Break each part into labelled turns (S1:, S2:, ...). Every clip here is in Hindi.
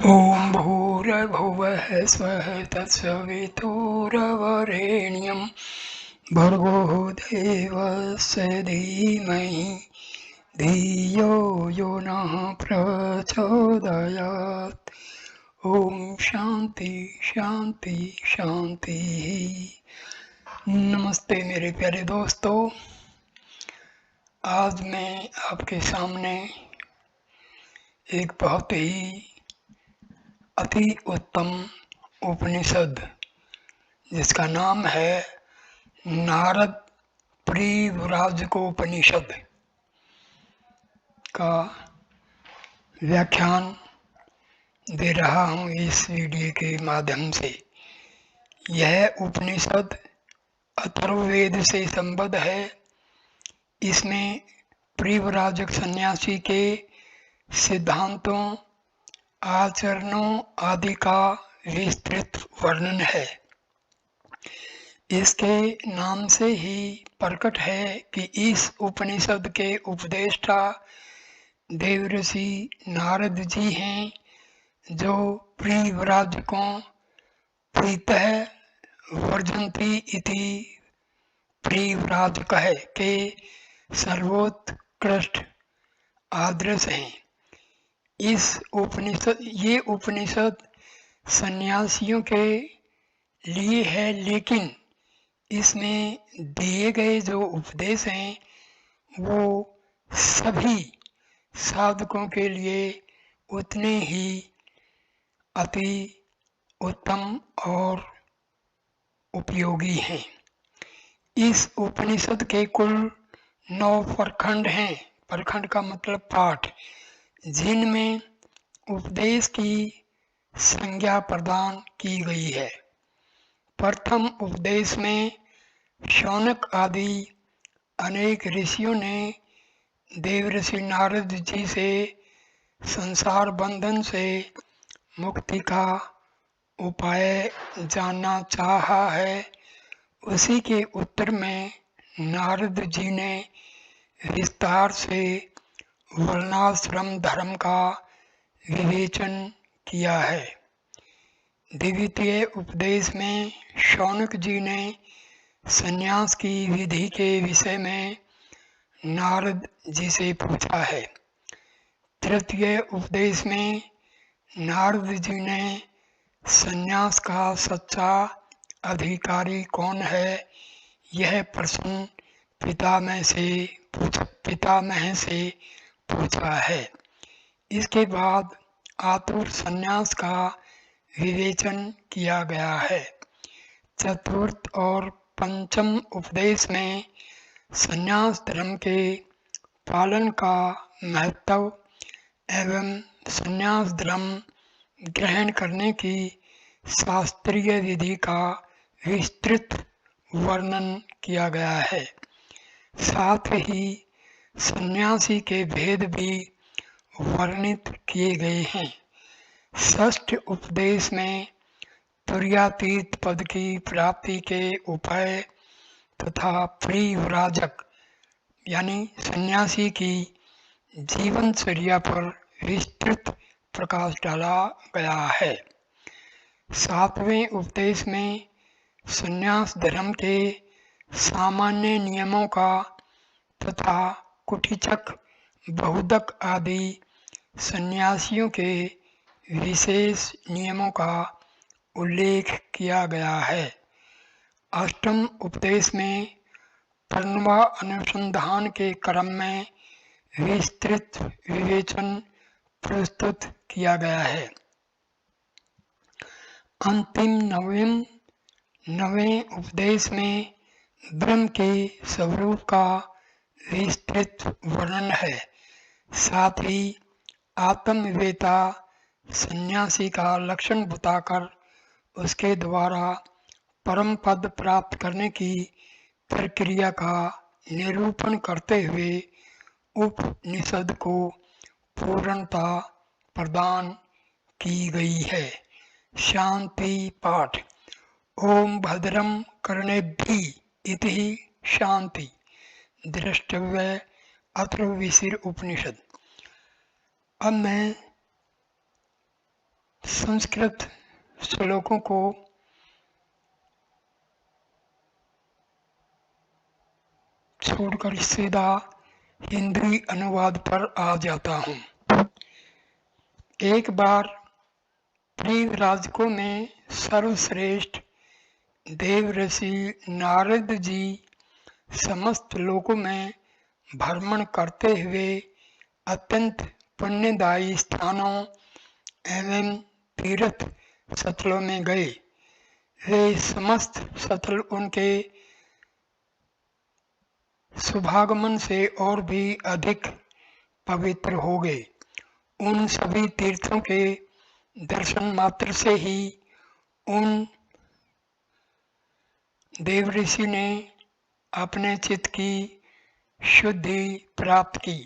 S1: ॐ भूर्भुवः स्वः तत्सवितुर्वरेण्यं भर्गो देवस्य धीमहि धियो यो नः प्रचोदयात्। ओम शांति शांति शांति। नमस्ते मेरे प्यारे दोस्तों, आज मैं आपके सामने एक बहुत ही अति उत्तम उपनिषद जिसका नाम है नारद परिव्राजकोपनिषद का व्याख्यान दे रहा हूँ इस वीडियो के माध्यम से। यह उपनिषद अथर्ववेद से संबद्ध है। इसमें परिव्राजक सन्यासी के सिद्धांतों, आचरणों आदि का विस्तृत वर्णन है। इसके नाम से ही प्रकट है कि इस उपनिषद के उपदेष्टा देवर्षि नारद जी हैं, जो परिव्राजकों प्रीतः वर्जन्ति इति परिव्राजकः के सर्वोत्कृष्ट आदर्श हैं। ये उपनिषद सन्यासियों के लिए है, लेकिन इसमें दिए गए जो उपदेश हैं वो सभी साधकों के लिए उतने ही अति उत्तम और उपयोगी हैं। इस उपनिषद के कुल 9 प्रखंड हैं। प्रखंड का मतलब पाठ, जिनमें उपदेश की संज्ञा प्रदान की गई है। प्रथम उपदेश में शौनक आदि अनेक ऋषियों ने देवर्षि नारद जी से संसार बंधन से मुक्ति का उपाय जानना चाहा है। उसी के उत्तर में नारद जी ने विस्तार से वर्णाश्रम धर्म का विवेचन किया है। द्वितीय उपदेश में शौनक जी ने संन्यास की विधि के विषय में नारद जी से पूछा है। तृतीय उपदेश में नारद जी ने संन्यास का सच्चा अधिकारी कौन है, यह प्रश्न पितामह से पूछा है। इसके बाद आतुर संन्यास का विवेचन किया गया है। चतुर्थ और पंचम उपदेश में संन्यास धर्म के पालन का महत्व एवं संन्यास धर्म ग्रहण करने की शास्त्रीय विधि का विस्तृत वर्णन किया गया है। साथ ही सन्यासी के भेद भी वर्णित किए गए हैं। षष्ठ उपदेश में तुर्यातीत पद की प्राप्ति के उपाय तथा परिव्राजक यानी सन्यासी की जीवनचर्या पर विस्तृत प्रकाश डाला गया है। सातवें उपदेश में सन्यास धर्म के सामान्य नियमों का तथा कुटिचक, बहुदक आदि सन्यासियों के विशेष नियमों का उल्लेख किया गया है। अष्टम उपदेश में प्रणवा अनुसंधान के क्रम में विस्तृत विवेचन प्रस्तुत किया गया है। अंतिम नवें उपदेश में ब्रह्म के स्वरूप का विस्तृत वर्णन है। साथ ही आत्मवेता सन्यासी का लक्षण बताकर उसके द्वारा परम पद प्राप्त करने की प्रक्रिया का निरूपण करते हुए उपनिषद को पूर्णता प्रदान की गई है। शांति पाठ। ओम भद्रम कर्णेभिः इति शांति। द्रष्टव्य अथर्वशीर उपनिषद। अब मैं संस्कृत श्लोकों को छोड़कर सीधा हिंदी अनुवाद पर आ जाता हूँ। एक बार परिव्राजकों में सर्वश्रेष्ठ देव ऋषि नारद जी समस्त लोकों में भ्रमण करते हुए अत्यंत पुण्यदायी स्थानों एवं तीर्थ स्थलों में गए। वे समस्त स्थल उनके शुभागमन से और भी अधिक पवित्र हो गए। उन सभी तीर्थों के दर्शन मात्र से ही उन देव ऋषि ने अपने चित्त की शुद्धि प्राप्त की।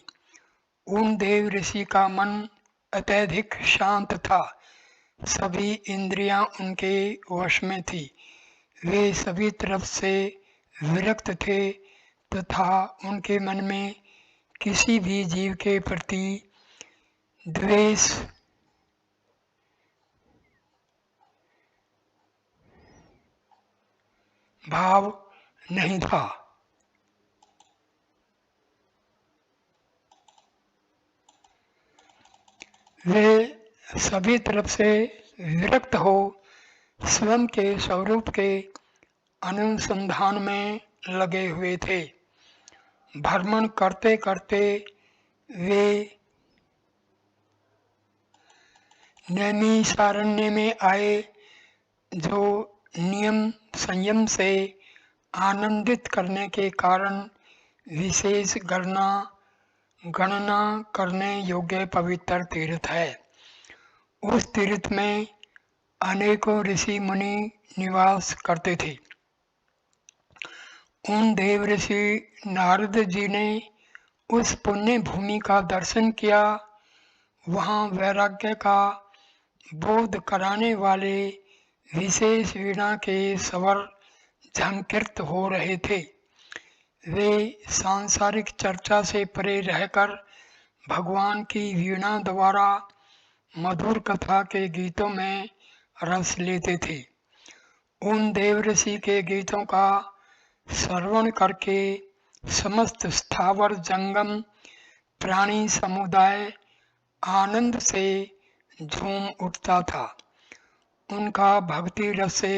S1: उन देव ऋषि का मन अत्यधिक शांत था। सभी इंद्रियां उनके वश में थी। वे सभी तरफ से विरक्त थे तथा उनके मन में किसी भी जीव के प्रति द्वेष भाव नहीं था। वे सभी तरफ से विरक्त हो स्वयं के स्वरूप के अनुसंधान में लगे हुए थे। भ्रमण करते करते वे नैमिषारण्य में आए, जो नियम संयम से आनंदित करने के कारण विशेष गणना करने योग्य पवित्र तीर्थ है। उस तीर्थ में अनेकों ऋषि मुनि निवास करते थे। उन देव ऋषि नारद जी ने उस पुण्य भूमि का दर्शन किया। वहाँ वैराग्य का बोध कराने वाले विशेष वीणा के स्वर झंकृत हो रहे थे। वे सांसारिक चर्चा से परे रहकर भगवान की वीणा द्वारा मधुर कथा के गीतों में रस लेते थे। उन देव ऋषि के गीतों का श्रवण करके समस्त स्थावर जंगम प्राणी समुदाय आनंद से झूम उठता था। उनका भक्ति रस से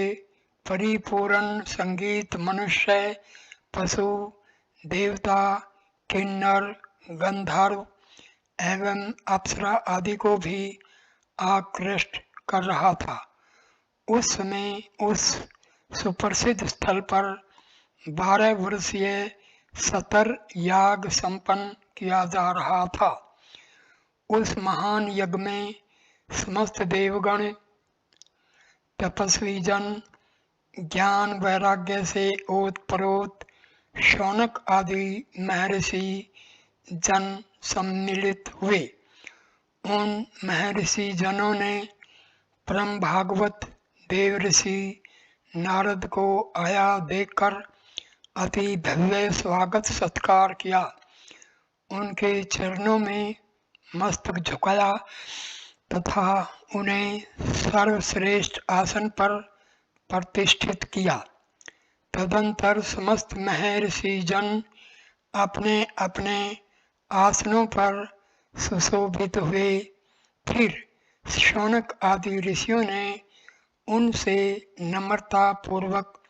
S1: परिपूर्ण संगीत मनुष्य, पशु, देवता, किन्नर, गंधर्व एवं अप्सरा आदि को भी आकृष्ट कर रहा था। उस समय उस सुप्रसिद्ध स्थल पर 12 वर्षीय सतर याग संपन्न किया जा रहा था। उस महान यज्ञ में समस्त देवगण, तपस्वी जन, ज्ञान वैराग्य से ओतप्रोत शौनक आदि महर्षि जन सम्मिलित हुए। उन महर्षि जनों ने परम भागवत देव ऋषि नारद को आया देखकर अति भव्य स्वागत सत्कार किया। उनके चरणों में मस्तक झुकाया तथा उन्हें सर्वश्रेष्ठ आसन पर प्रतिष्ठित किया। तदंतर समस्त महर्षि जन अपने अपने आसनों पर सुशोभित हुए। फिर शौनक आदि ऋषियों ने उनसे नम्रता पूर्वक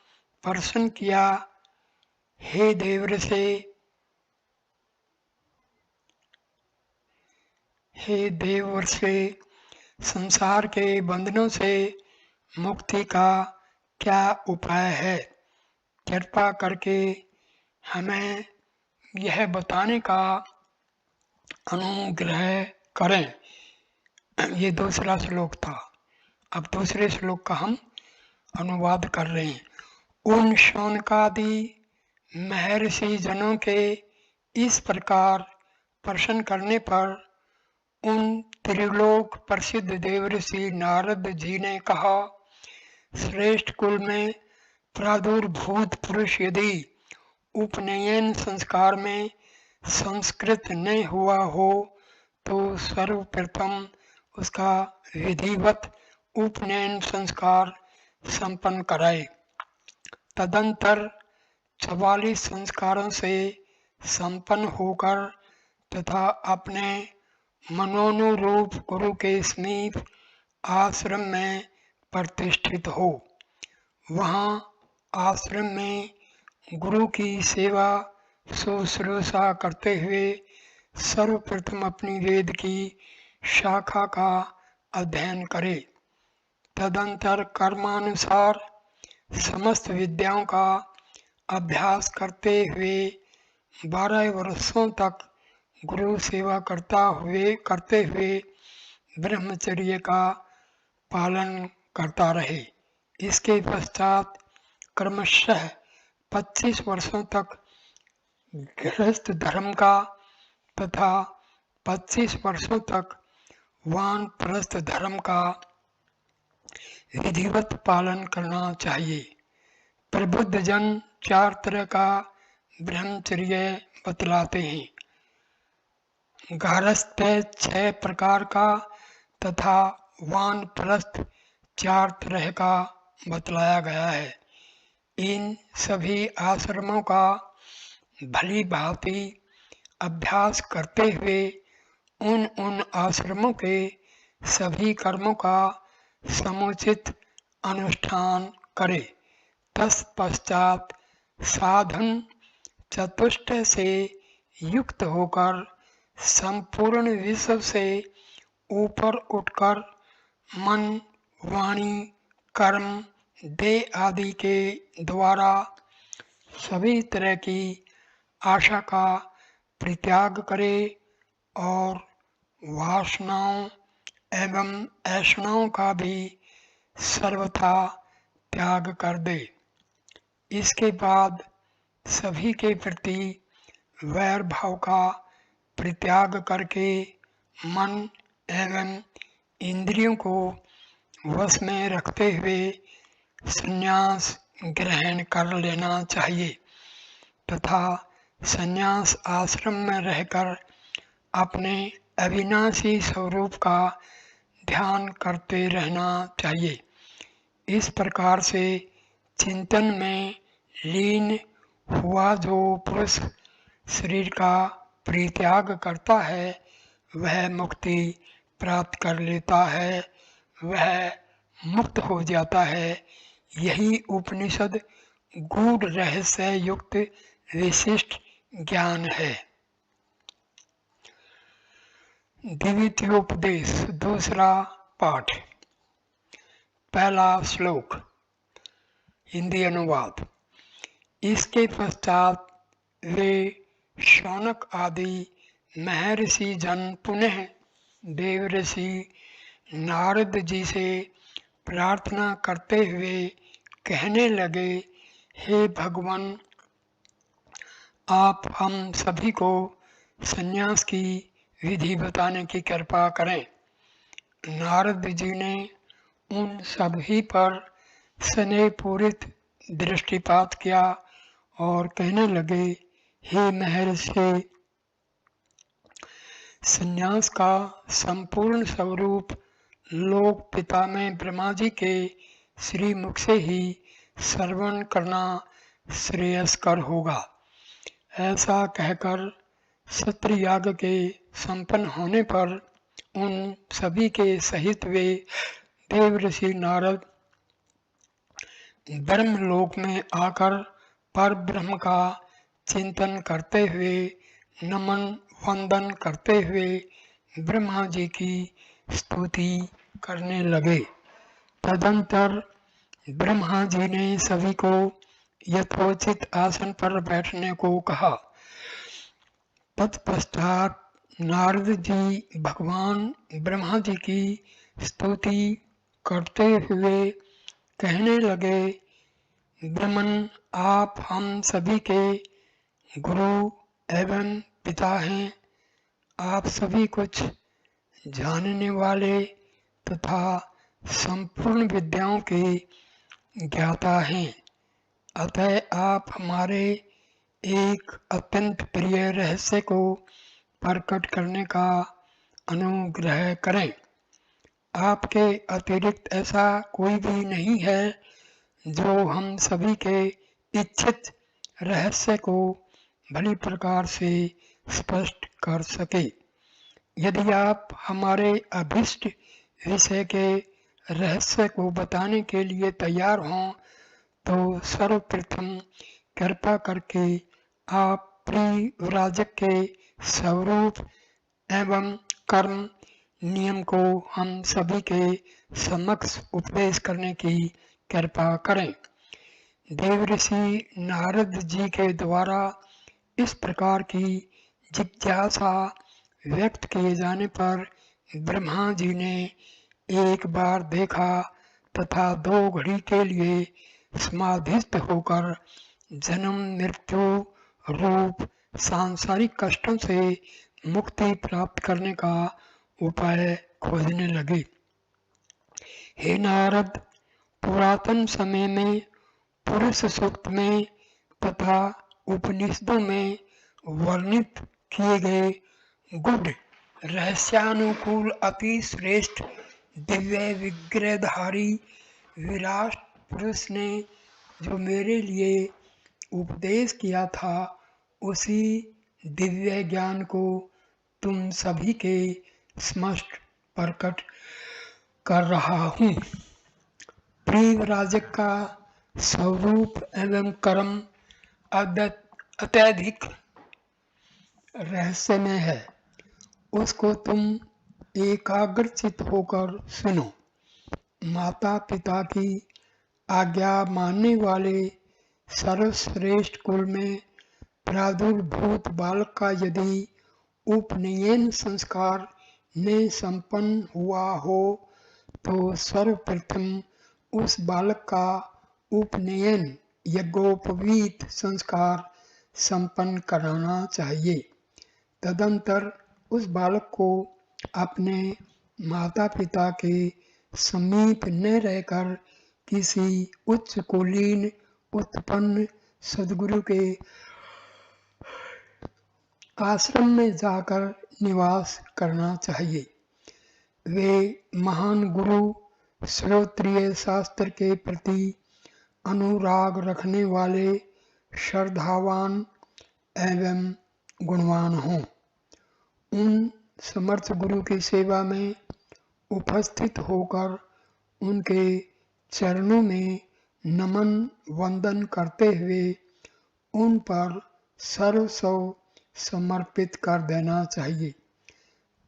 S1: प्रश्न किया, हे देवर्षि, हे देवर्षि, संसार के बंधनों से मुक्ति का क्या उपाय है? कृपा करके हमें यह बताने का अनुग्रह करें। ये दूसरा श्लोक था। अब दूसरे श्लोक का हम अनुवाद कर रहे हैं। उन शौनकादि महर्षि जनों के इस प्रकार प्रश्न करने पर उन त्रिलोक प्रसिद्ध देवर्षि नारद जी ने कहा, श्रेष्ठ कुल में प्रादुर्भूत पुरुष यदि उपनयन संस्कार में संस्कृत न हुआ हो तो सर्वप्रथम उसका विधिवत उपनयन संस्कार संपन्न कराए। तदंतर 44 संस्कारों से संपन्न होकर तथा अपने मनोनुरूप गुरु के समीप आश्रम में प्रतिष्ठित हो। वहाँ आश्रम में गुरु की सेवा शुश्रूषा करते हुए सर्वप्रथम अपनी वेद की शाखा का अध्ययन करे। तदंतर कर्मानुसार समस्त विद्याओं का अभ्यास करते हुए 12 वर्षों तक गुरु सेवा करते हुए ब्रह्मचर्य का पालन करता रहे। इसके पश्चात क्रमशः 25 वर्षों तक गृहस्थ धर्म का तथा 25 वर्षों तक वानप्रस्थ धर्म का विधिवत पालन करना चाहिए। प्रबुद्ध जन 4 तरह का ब्रह्मचर्य बतलाते हैं। गारहस्थ 6 प्रकार का तथा वानप्रस्थ 4 तरह का बतलाया गया है। इन सभी आश्रमों का भली भांति अभ्यास करते हुए उन आश्रमों के सभी कर्मों का समुचित अनुष्ठान करे। तत्पश्चात साधन चतुष्ट से युक्त होकर संपूर्ण विश्व से ऊपर उठकर मन, वाणी, कर्म, देह आदि के द्वारा सभी तरह की आशा का परित्याग करे और वासनाओं एवं ऐषणाओं का भी सर्वथा त्याग कर दे। इसके बाद सभी के प्रति वैर भाव का परित्याग करके मन एवं इंद्रियों को वश में रखते हुए संन्यास ग्रहण कर लेना चाहिए तथा संन्यास आश्रम में रहकर अपने अविनाशी स्वरूप का ध्यान करते रहना चाहिए। इस प्रकार से चिंतन में लीन हुआ जो पुरुष शरीर का परित्याग करता है वह मुक्ति प्राप्त कर लेता है, वह मुक्त हो जाता है। यही उपनिषद गूढ़ रहस्य युक्त विशिष्ट ज्ञान है। द्वितीयोपदेश दूसरा पाठ। पहला श्लोक हिंदी अनुवाद। इसके पश्चात वे शौनक आदि महर्षि जन पुनः देवर्षि नारद जी से प्रार्थना करते हुए कहने लगे, हे भगवान, आप हम सभी को संन्यास की विधि बताने की कृपा करें। नारद जी ने उन सभी पर स्नेहपूरित दृष्टिपात किया और कहने लगे, हे महर्षि, संन्यास का संपूर्ण स्वरूप लोक पिता में ब्रह्मा जी के श्री मुख से ही श्रवण करना श्रेयस्कर होगा। ऐसा कहकर सत्रयाग के संपन्न होने पर उन सभी के सहित वे देवर्षि नारद ब्रह्मलोक में आकर पर ब्रह्म का चिंतन करते हुए नमन वंदन करते हुए ब्रह्मा जी की स्तुति करने लगे। तदंतर ब्रह्मा जी ने सभी को यथोचित आसन पर बैठने को कहा। तत्पश्चात नारद जी भगवान ब्रह्मा जी की स्तुति करते हुए कहने लगे, ब्रह्मन, आप हम सभी के गुरु एवं पिता हैं। आप सभी कुछ जानने वाले तथा संपूर्ण विद्याओं के ज्ञाता हैं। अतः आप हमारे एक अत्यंत प्रिय रहस्य को प्रकट करने का अनुग्रह करें। आपके अतिरिक्त ऐसा कोई भी नहीं है जो हम सभी के इच्छित रहस्य को भली प्रकार से स्पष्ट कर सके। यदि आप हमारे अभिष्ट विषय के रहस्य को बताने के लिए तैयार हों तो सर्वप्रथम कृपा करके आप परिव्राजक के स्वरूप एवं कर्म नियम को हम सभी के समक्ष उपदेश करने की कृपा करें। देवऋषि नारद जी के द्वारा इस प्रकार की जिज्ञासा व्यक्त किए जाने पर ब्रह्मा जी ने एक बार देखा तथा 2 घड़ी के लिए समाधिस्थ होकर जन्म मृत्यु रूप सांसारिक कष्टों से मुक्ति प्राप्त करने का उपाय खोजने लगे। हे नारद, पुरातन समय में पुरुष सूक्त में तथा उपनिषदों में वर्णित किए गए गुढ़ रहस्यानुकूल अति श्रेष्ठ दिव्य विग्रहधारी विराट पुरुष ने जो मेरे लिए उपदेश किया था उसी दिव्य ज्ञान को तुम सभी के समक्ष प्रकट कर रहा हूँ। परिव्राजक का स्वरूप एवं कर्म अत्यधिक रहस्यमय है, उसको तुम एकाग्रचित होकर सुनो। माता पिता की आज्ञा मानने वाले सर्वश्रेष्ठ कुल में प्रादुर्भूत बालक का यदि उपनयन संस्कार में संपन्न हुआ हो तो सर्वप्रथम उस बालक का उपनयन यज्ञोपवीत संस्कार संपन्न कराना चाहिए। तदंतर उस बालक को अपने माता पिता के समीप न रहकर किसी उच्च कुलीन उत्पन्न सद्गुरु के आश्रम में जाकर निवास करना चाहिए। वे महान गुरु श्रोत्रिय शास्त्र के प्रति अनुराग रखने वाले श्रद्धावान एवं गुणवान हों। उन समर्थ गुरु की सेवा में उपस्थित होकर उनके चरणों में नमन वंदन करते हुए उन पर सर्वस्व समर्पित कर देना चाहिए।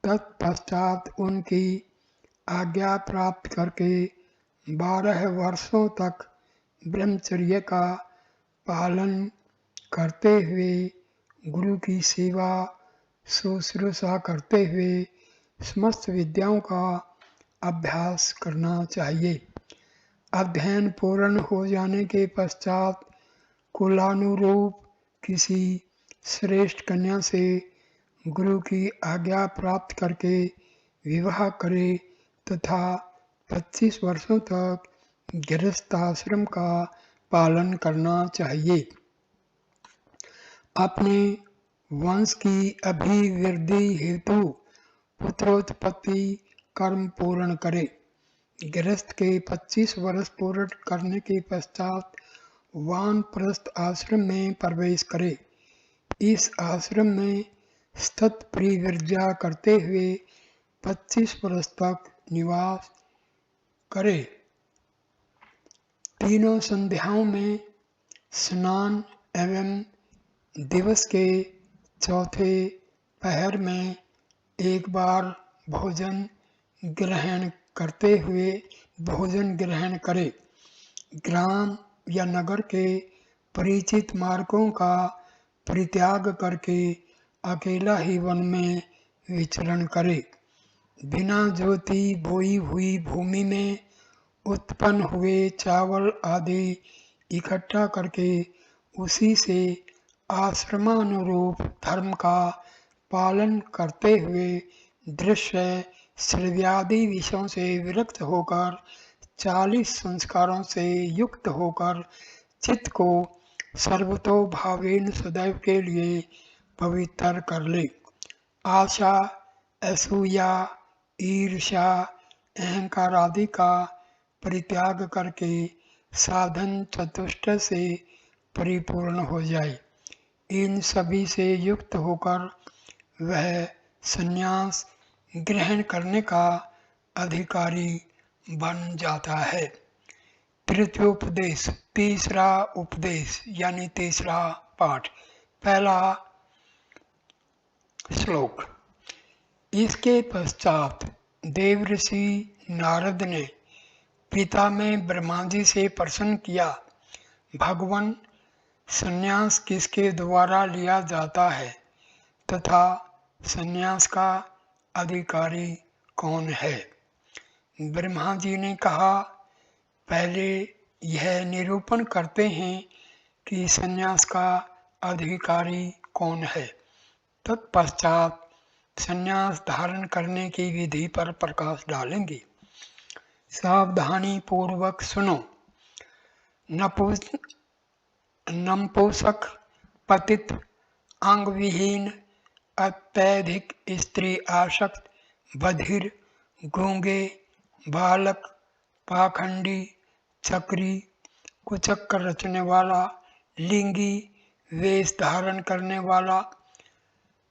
S1: तत्पश्चात उनकी आज्ञा प्राप्त करके 12 वर्षों तक ब्रह्मचर्य का पालन करते हुए गुरु की सेवा शुश्रूषा करते हुए समस्त विद्याओं का अभ्यास करना चाहिए। अध्ययन पूर्ण हो जाने के पश्चात कुलानुरूप किसी श्रेष्ठ कन्या से गुरु की आज्ञा प्राप्त करके विवाह करे तथा 25 वर्षों तक गृहस्थाश्रम का पालन करना चाहिए। अपने वंश की अभिवृद्धि हेतु पुत्रोत्पत्ति कर्म पूर्ण करे। गृहस्थ के 25 वर्ष पूर्ण करने के पश्चात वानप्रस्थ आश्रम में प्रवेश करे। इस आश्रम में स्थित परिव्रजा करते हुए 25 वर्ष तक निवास करे। तीनों संध्याओं में स्नान एवं दिवस के चौथे पहर में एक बार भोजन ग्रहण करते हुए भोजन ग्रहण करे। ग्राम या नगर के परिचित मार्गों का परित्याग करके अकेला ही वन में विचरण करे। बिना जोती बोई हुई भूमि में उत्पन्न हुए चावल आदि इकट्ठा करके उसी से आश्रमानुरूप धर्म का पालन करते हुए दृश्य श्रव्यादि विषयों से विरक्त होकर 40 संस्कारों से युक्त होकर चित्त को सर्वतो भावेन सदैव के लिए पवित्र कर ले। आशा, असूया, ईर्ष्या, अहंकार आदि का परित्याग करके साधन चतुष्ट से परिपूर्ण हो जाए। इन सभी से युक्त होकर वह संन्यास ग्रहण करने का अधिकारी बन जाता है। तृतीयोपदेश, तीसरा उपदेश यानी तीसरा पाठ, पहला श्लोक। इसके पश्चात देवर्षि नारद ने पिता में ब्रह्मा जी से प्रश्न किया, भगवान, संन्यास किसके द्वारा लिया जाता है तथा संन्यास का अधिकारी कौन है? ब्रह्मा जी ने कहा, पहले यह निरूपण करते हैं कि संन्यास का अधिकारी कौन है, तत्पश्चात संन्यास धारण करने की विधि पर प्रकाश डालेंगे। सावधानी पूर्वक सुनो। नपुंसक, पतित, अंग विहीन, अत्यधिक स्त्री आसक्त, बधिर, गूंगे, बालक, पाखंडी, चक्री, कुचक्कर रचने वाला, लिंगी, वेश धारण करने वाला,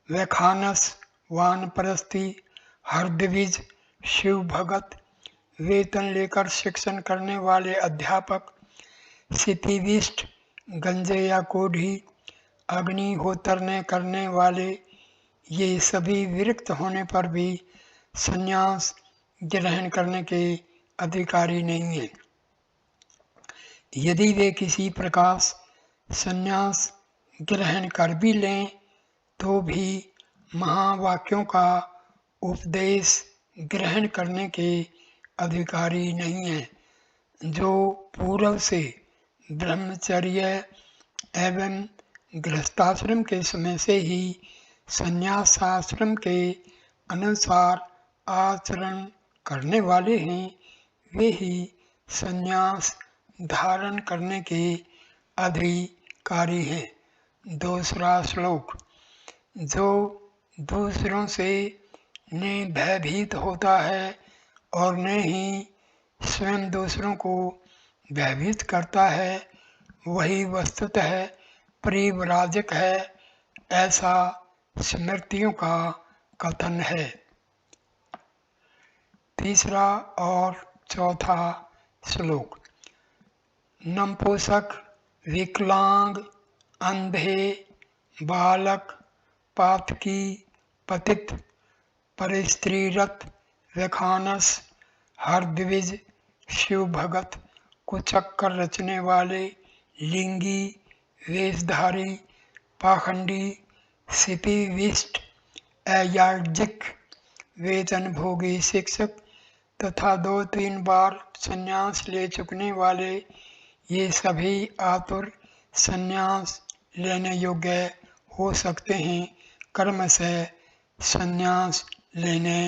S1: वैखानस, वानप्रस्थी, हरद्विज, शिव भगत, वेतन लेकर शिक्षण करने वाले अध्यापक, सितिविष्ट, गंजे या कोढ़ी, अग्निहोत्र न करने वाले, ये सभी विरक्त होने पर भी संन्यास ग्रहण करने के अधिकारी नहीं है। यदि वे किसी प्रकार संन्यास ग्रहण कर भी लें तो भी महावाक्यों का उपदेश ग्रहण करने के अधिकारी नहीं है, जो पूर्व से ब्रह्मचर्य एवं गृहस्थाश्रम के समय से ही संन्यास आश्रम के अनुसार आचरण करने वाले हैं, वे ही संन्यास धारण करने के अधिकारी हैं। दूसरा श्लोक। जो दूसरों से न भयभीत होता है और न ही स्वयं दूसरों को भयभीत करता है, वही वस्तुतः परिव्राजक है, ऐसा स्मृतियों का कथन है। तीसरा और चौथा श्लोक। नपुंसक, विकलांग, अंधे, बालक, पातकी, पतित, परस्त्रीरत, वैखानस, हरद्विज, शिव भगत, कुचक्कर रचने वाले, लिंगी, वेशधारी, पाखंडी, सिपिविष्ट, अयाज्ञिक, वेतन भोगी शिक्षक तथा 2-3 बार संन्यास ले चुकने वाले, ये सभी आतुर संन्यास लेने योग्य हो सकते हैं, कर्म से संन्यास लेने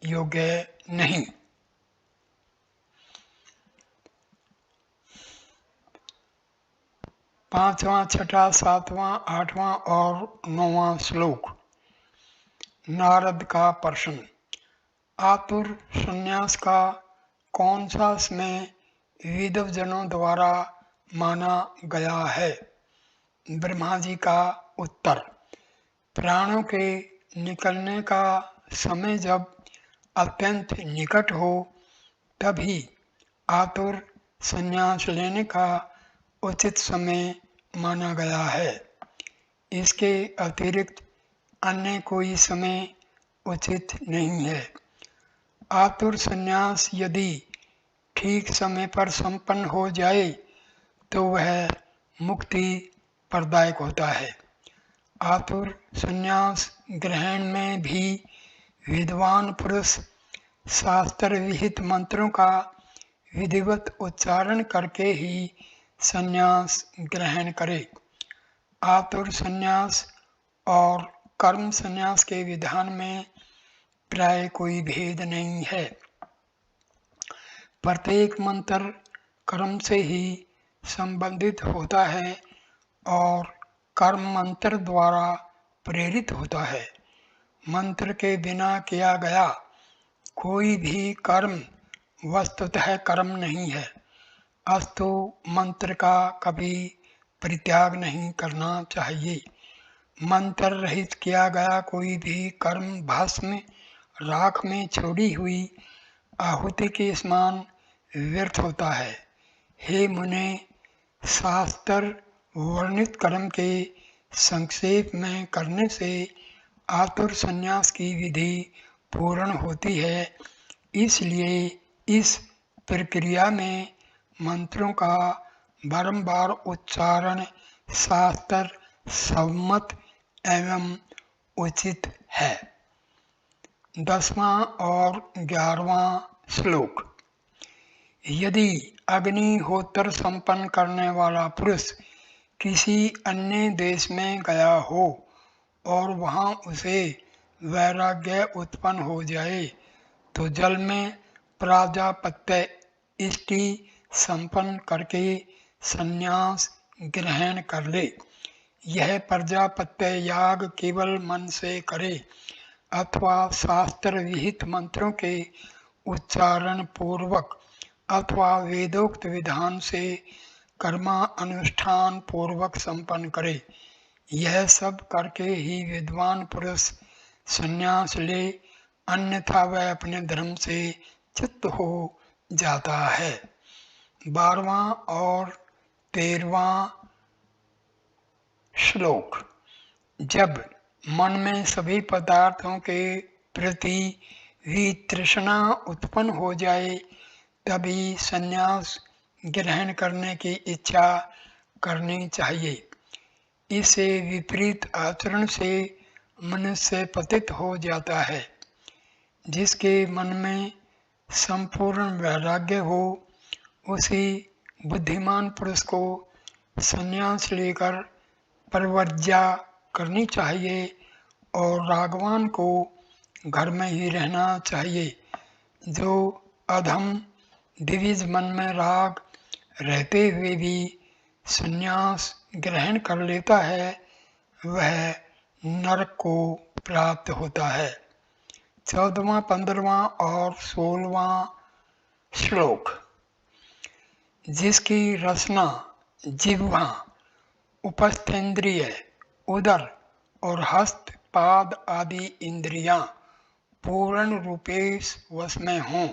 S1: योग्य नहीं। पांचवा, छठा, सातवां, आठवां और 9वां श्लोक। नारद का प्रश्न। आतुर संन्यास का कौन सा समय विद्वजनों द्वारा माना गया है? ब्रह्मा जी का उत्तर। प्राणों के निकलने का समय जब अत्यंत निकट हो तभी आतुर संन्यास लेने का उचित समय माना गया है। इसके अतिरिक्त अन्य कोई समय उचित नहीं है। आतुर संन्यास यदि ठीक समय पर संपन्न हो जाए तो वह मुक्ति प्रदायक होता है। आतुर संन्यास ग्रहण में भी विद्वान पुरुष शास्त्र विहित मंत्रों का विधिवत उच्चारण करके ही संन्यास ग्रहण करे। आतुर संन्यास और कर्म संन्यास के विधान में प्राय कोई भेद नहीं है। प्रत्येक मंत्र कर्म से ही संबंधित होता है और कर्म मंत्र द्वारा प्रेरित होता है। मंत्र के बिना किया गया कोई भी कर्म वस्तुतः कर्म नहीं है, अस्तु मंत्र का कभी परित्याग नहीं करना चाहिए। मंत्र रहित किया गया कोई भी कर्म भस्म राख में छोड़ी हुई आहुति के समान व्यर्थ होता है। हे मुने, शास्त्र वर्णित कर्म के संक्षेप में करने से आतुर संन्यास की विधि पूर्ण होती है। इसलिए इस प्रक्रिया में मंत्रों का बारंबार उच्चारण शास्त्र सम्मत एवं उचित है। 10वां और 11वां श्लोक। यदि अग्निहोत्र संपन्न करने वाला पुरुष किसी अन्य देश में गया हो और वहां उसे वैराग्य उत्पन्न हो जाए तो जल में प्राजापत्य इष्टि संपन्न करके संन्यास ग्रहण कर ले। यह प्रजापत्य याग केवल मन से करे अथवा शास्त्र विहित मंत्रों के उच्चारण पूर्वक अथवा वेदोक्त विधान से कर्मा अनुष्ठान पूर्वक संपन्न करे। यह सब करके ही विद्वान पुरुष संन्यास ले, अन्यथा वह अपने धर्म से च्युत हो जाता है। 12वां और 13वां श्लोक। जब मन में सभी पदार्थों के प्रति वितृष्णा उत्पन्न हो जाए तभी संन्यास ग्रहण करने की इच्छा करनी चाहिए। इससे विपरीत आचरण से मनुष्य पतित हो जाता है। जिसके मन में संपूर्ण वैराग्य हो उसी बुद्धिमान पुरुष को संन्यास लेकर परिवर्ज्या करनी चाहिए और रागवान को घर में ही रहना चाहिए। जो अधम द्विज मन में राग रहते हुए भी संन्यास ग्रहण कर लेता है वह नरक को प्राप्त होता है। 14वां 15वां और 16वां श्लोक। जिसकी रसना जिह्वा उपस्थेंद्रिय उदर और हस्त पाद आदि इंद्रियां पूर्ण रूपेश वश में हों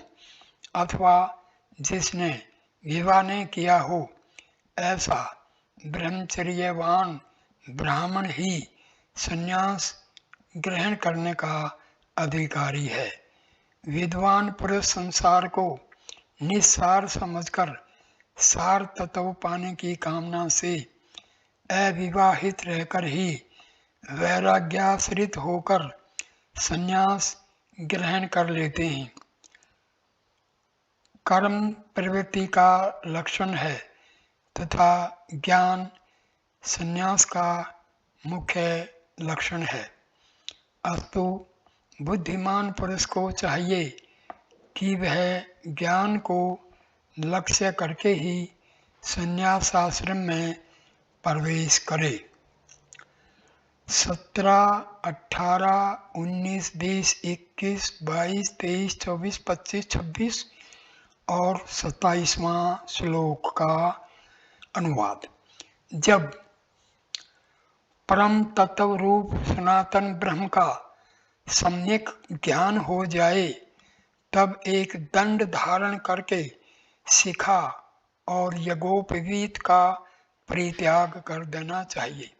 S1: अथवा जिसने विवाह नहीं किया हो ऐसा ब्रह्मचर्यवान ब्राह्मण ही संन्यास ग्रहण करने का अधिकारी है। विद्वान पुरुष संसार को निस्सार समझकर सार तत्व पाने की कामना से अविवाहित रहकर ही वैराग्याश्रित होकर संन्यास ग्रहण कर लेते हैं। कर्म प्रवृत्ति का लक्षण है तथा ज्ञान संन्यास का मुख्य लक्षण है। अस्तु बुद्धिमान पुरुष को चाहिए कि वह ज्ञान को लक्ष्य करके ही संन्यास आश्रम में प्रवेश करे। 17, 18, 19, 20, 21, 22, 23, 24, 25, 26 और 27वां श्लोक का अनुवाद। जब परम तत्व रूप सनातन ब्रह्म का सम्यक ज्ञान हो जाए तब एक दंड धारण करके शिखा और यज्ञोपवीत का परित्याग कर देना चाहिए।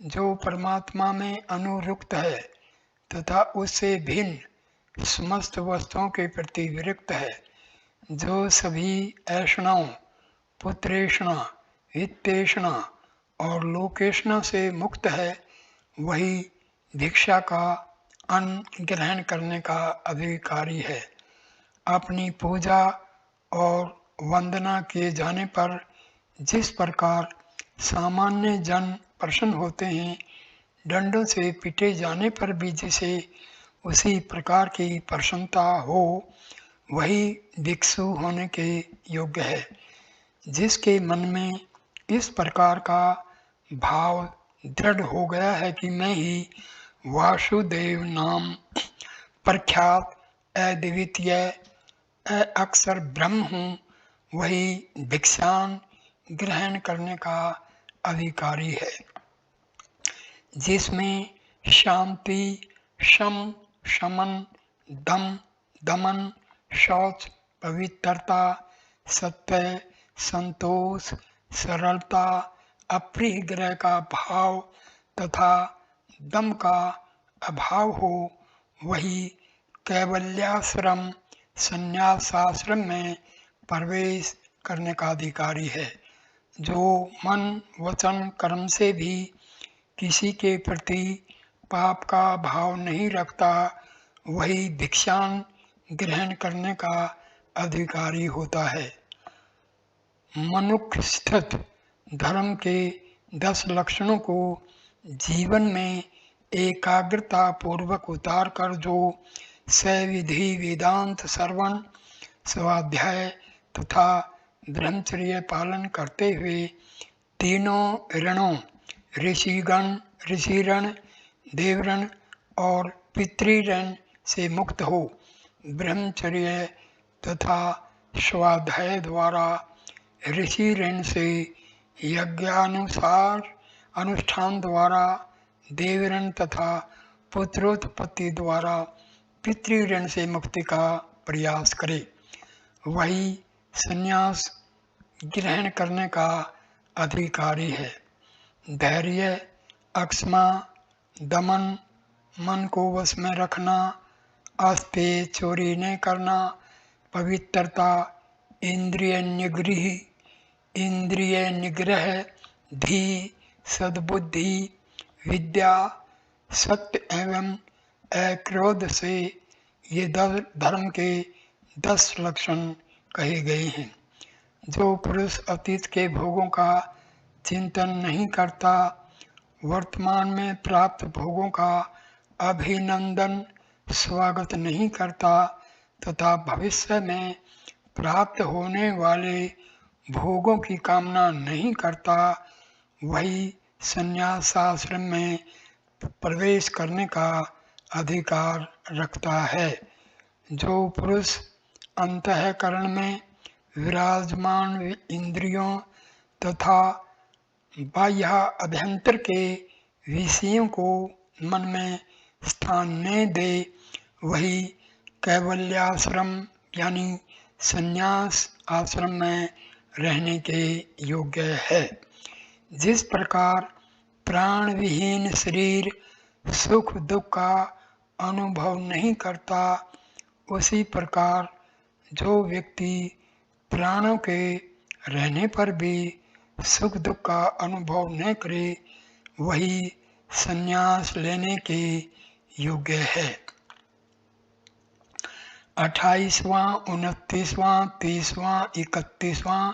S1: जो परमात्मा में अनुरुक्त है तथा उससे भिन्न समस्त वस्तुओं के प्रति विरक्त है, जो सभी ऐषणाओं पुत्रेषणा वित्तेषणा और लोकेषणा से मुक्त है, वही भिक्षा का अन्न ग्रहण करने का अधिकारी है। अपनी पूजा और वंदना किए जाने पर जिस प्रकार सामान्य जन प्रसन्न होते हैं, डंडों से पीटे जाने पर भी जिसे उसी प्रकार की प्रसन्नता हो वही भिक्षु होने के योग्य है। जिसके मन में इस प्रकार का भाव दृढ़ हो गया है कि मैं ही वासुदेव नाम प्रख्यात अद्वितीय अक्षर ब्रह्म हूँ, वही भिक्षान ग्रहण करने का अधिकारी है, जिसमें शांति, शम, शमन, दम, दमन, शौच, पवित्रता, सत्य, संतोष, सरलता, अपरिग्रह का भाव तथा दम का अभाव हो, वही कैवल्याश्रम संन्यासाश्रम में प्रवेश करने का अधिकारी है। जो मन, वचन, कर्म से भी किसी के प्रति पाप का भाव नहीं रखता, वही भिक्षान ग्रहण करने का अधिकारी होता है। मनुष्य स्थित धर्म के 10 लक्षणों को जीवन में एकाग्रता पूर्वक उतार कर जो सविधि वेदांत श्रवण, स्वाध्याय तथा ब्रह्मचर्य पालन करते हुए तीनों ऋणों ऋषिगण, देवऋण और पितृऋण से मुक्त हो, ब्रह्मचर्य तथा स्वाध्याय द्वारा ऋषि ऋण से यज्ञानुसार अनुष्ठान द्वारा देवऋण तथा पुत्रोत्पत्ति द्वारा पितृऋण से मुक्ति का प्रयास करे, वही संन्यास ग्रहण करने का अधिकारी है। धैर्य, अक्षमा, दमन, मन को वश में रखना, आस्ते चोरी न करना, पवित्रता, इंद्रिय निग्रह, धी, सद्बुद्धि, विद्या, सत्य एवं अक्रोध से ये धर्म के 10 लक्षण कहे गए हैं। जो पुरुष अतीत के भोगों का चिंतन नहीं करता, वर्तमान में प्राप्त भोगों का अभिनंदन स्वागत नहीं करता तथा भविष्य में प्राप्त होने वाले भोगों की कामना नहीं करता, वही संन्यासाश्रम में प्रवेश करने का अधिकार रखता है। जो पुरुष अंतःकरण में विराजमान इंद्रियों तथा बाह्य अभ्यंतर के विषयों को मन में स्थान न दे, वही कैवल्याश्रम यानी संन्यास आश्रम में रहने के योग्य है। जिस प्रकार प्राण विहीन शरीर सुख दुख का अनुभव नहीं करता, उसी प्रकार जो व्यक्ति प्राणों के रहने पर भी सुख दुख का अनुभव न करे, वही संन्यास लेने के योग्य है। 28वां, 29वां, 30वां, 31वां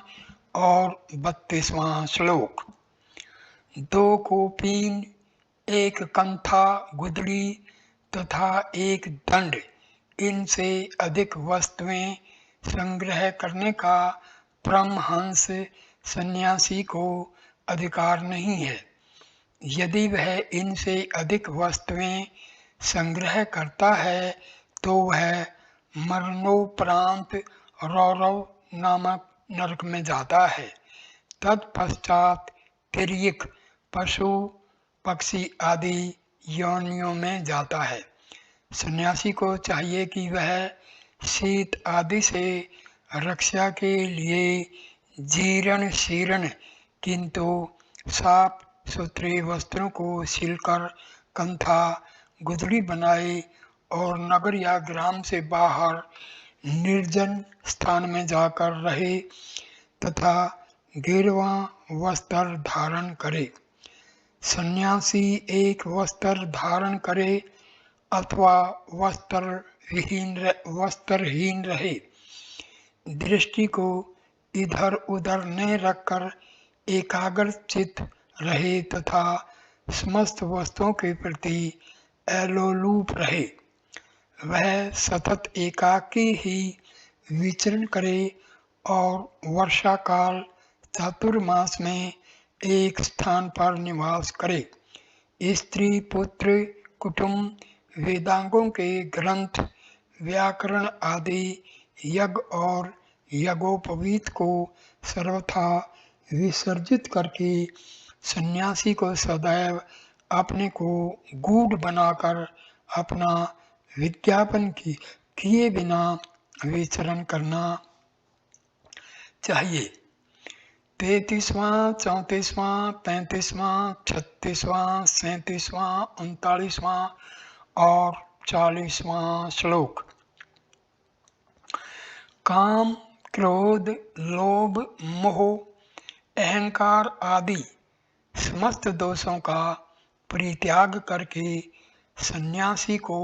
S1: और 32वां श्लोक। 2 कोपीन, 1 कंथा गुदड़ी तथा 1 दंड, इनसे अधिक वस्तुएं संग्रह करने का परमहंस सन्यासी को अधिकार नहीं है। यदि वह इनसे अधिक वस्तुएं संग्रह करता है तो वह मरणोपरांत रौरव नामक नरक में जाता है। तत्पश्चात तिर्यक, पशु, पक्षी आदि योनियों में जाता है। सन्यासी को चाहिए कि वह शीत आदि से रक्षा के लिए जीर्ण शीर्ण किंतु साफ सुथरे वस्त्रों को सिलकर कंथा गुदड़ी बनाए और नगर या ग्राम से बाहर निर्जन स्थान में जाकर रहे तथा गिरवा वस्त्र धारण करे। सन्यासी एक वस्त्र धारण करे अथवा वस्त्रहीन रहे, दृष्टि को इधर उधर न रखकर एकाग्र चित्त रहे तथा समस्त वस्तुओं के प्रति एलोलूप रहे। वह सतत एकाकी ही विचरण करे और वर्षा काल चातुर्मास में एक स्थान पर निवास करे। स्त्री, पुत्र, कुटुंब, वेदांगों के ग्रंथ, व्याकरण आदि यज्ञ और यज्ञोपवीत को सर्वथा विसर्जित करके सन्यासी को सदैव अपने को गूढ़ बनाकर अपना विज्ञापन किए बिना विचरण करना चाहिए। 33वां, 34वां, 35वां, 36वां, 37वां, 39वां और 40वां श्लोक। काम, क्रोध, लोभ, मोह, अहंकार आदि समस्त दोषों का परित्याग करके सन्यासी को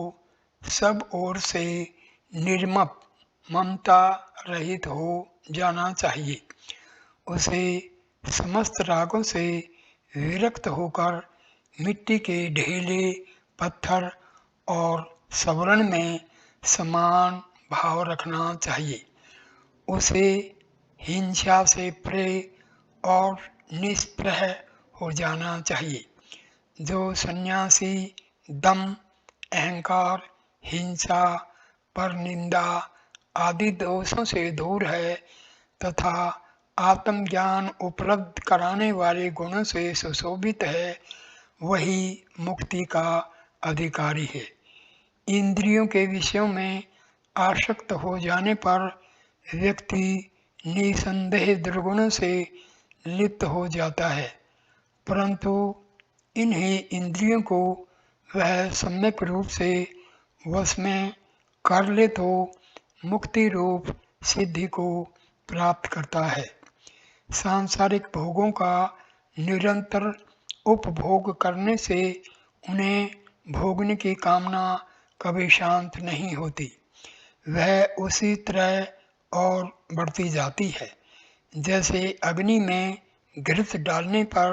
S1: सब ओर से निर्मम, ममता रहित हो जाना चाहिए। उसे समस्त रागों से विरक्त होकर मिट्टी के ढेले, पत्थर और सवर्ण में समान भाव रखना चाहिए। उसे हिंसा से परे और निष्प्रह हो जाना चाहिए। जो सन्यासी दम, अहंकार, हिंसा, परनिंदा आदि दोषों से दूर है तथा आत्मज्ञान उपलब्ध कराने वाले गुणों से सुशोभित है, वही मुक्ति का अधिकारी है। इंद्रियों के विषयों में आसक्त हो जाने पर व्यक्ति निसंदेह दुर्गुणों से लिप्त हो जाता है, परंतु इन्हीं इंद्रियों को वह सम्यक रूप से वश में कर ले तो मुक्ति रूप सिद्धि को प्राप्त करता है। सांसारिक भोगों का निरंतर उपभोग करने से उन्हें भोगने की कामना कभी शांत नहीं होती। वह उसी तरह और बढ़ती जाती है जैसे अग्नि में घृत डालने पर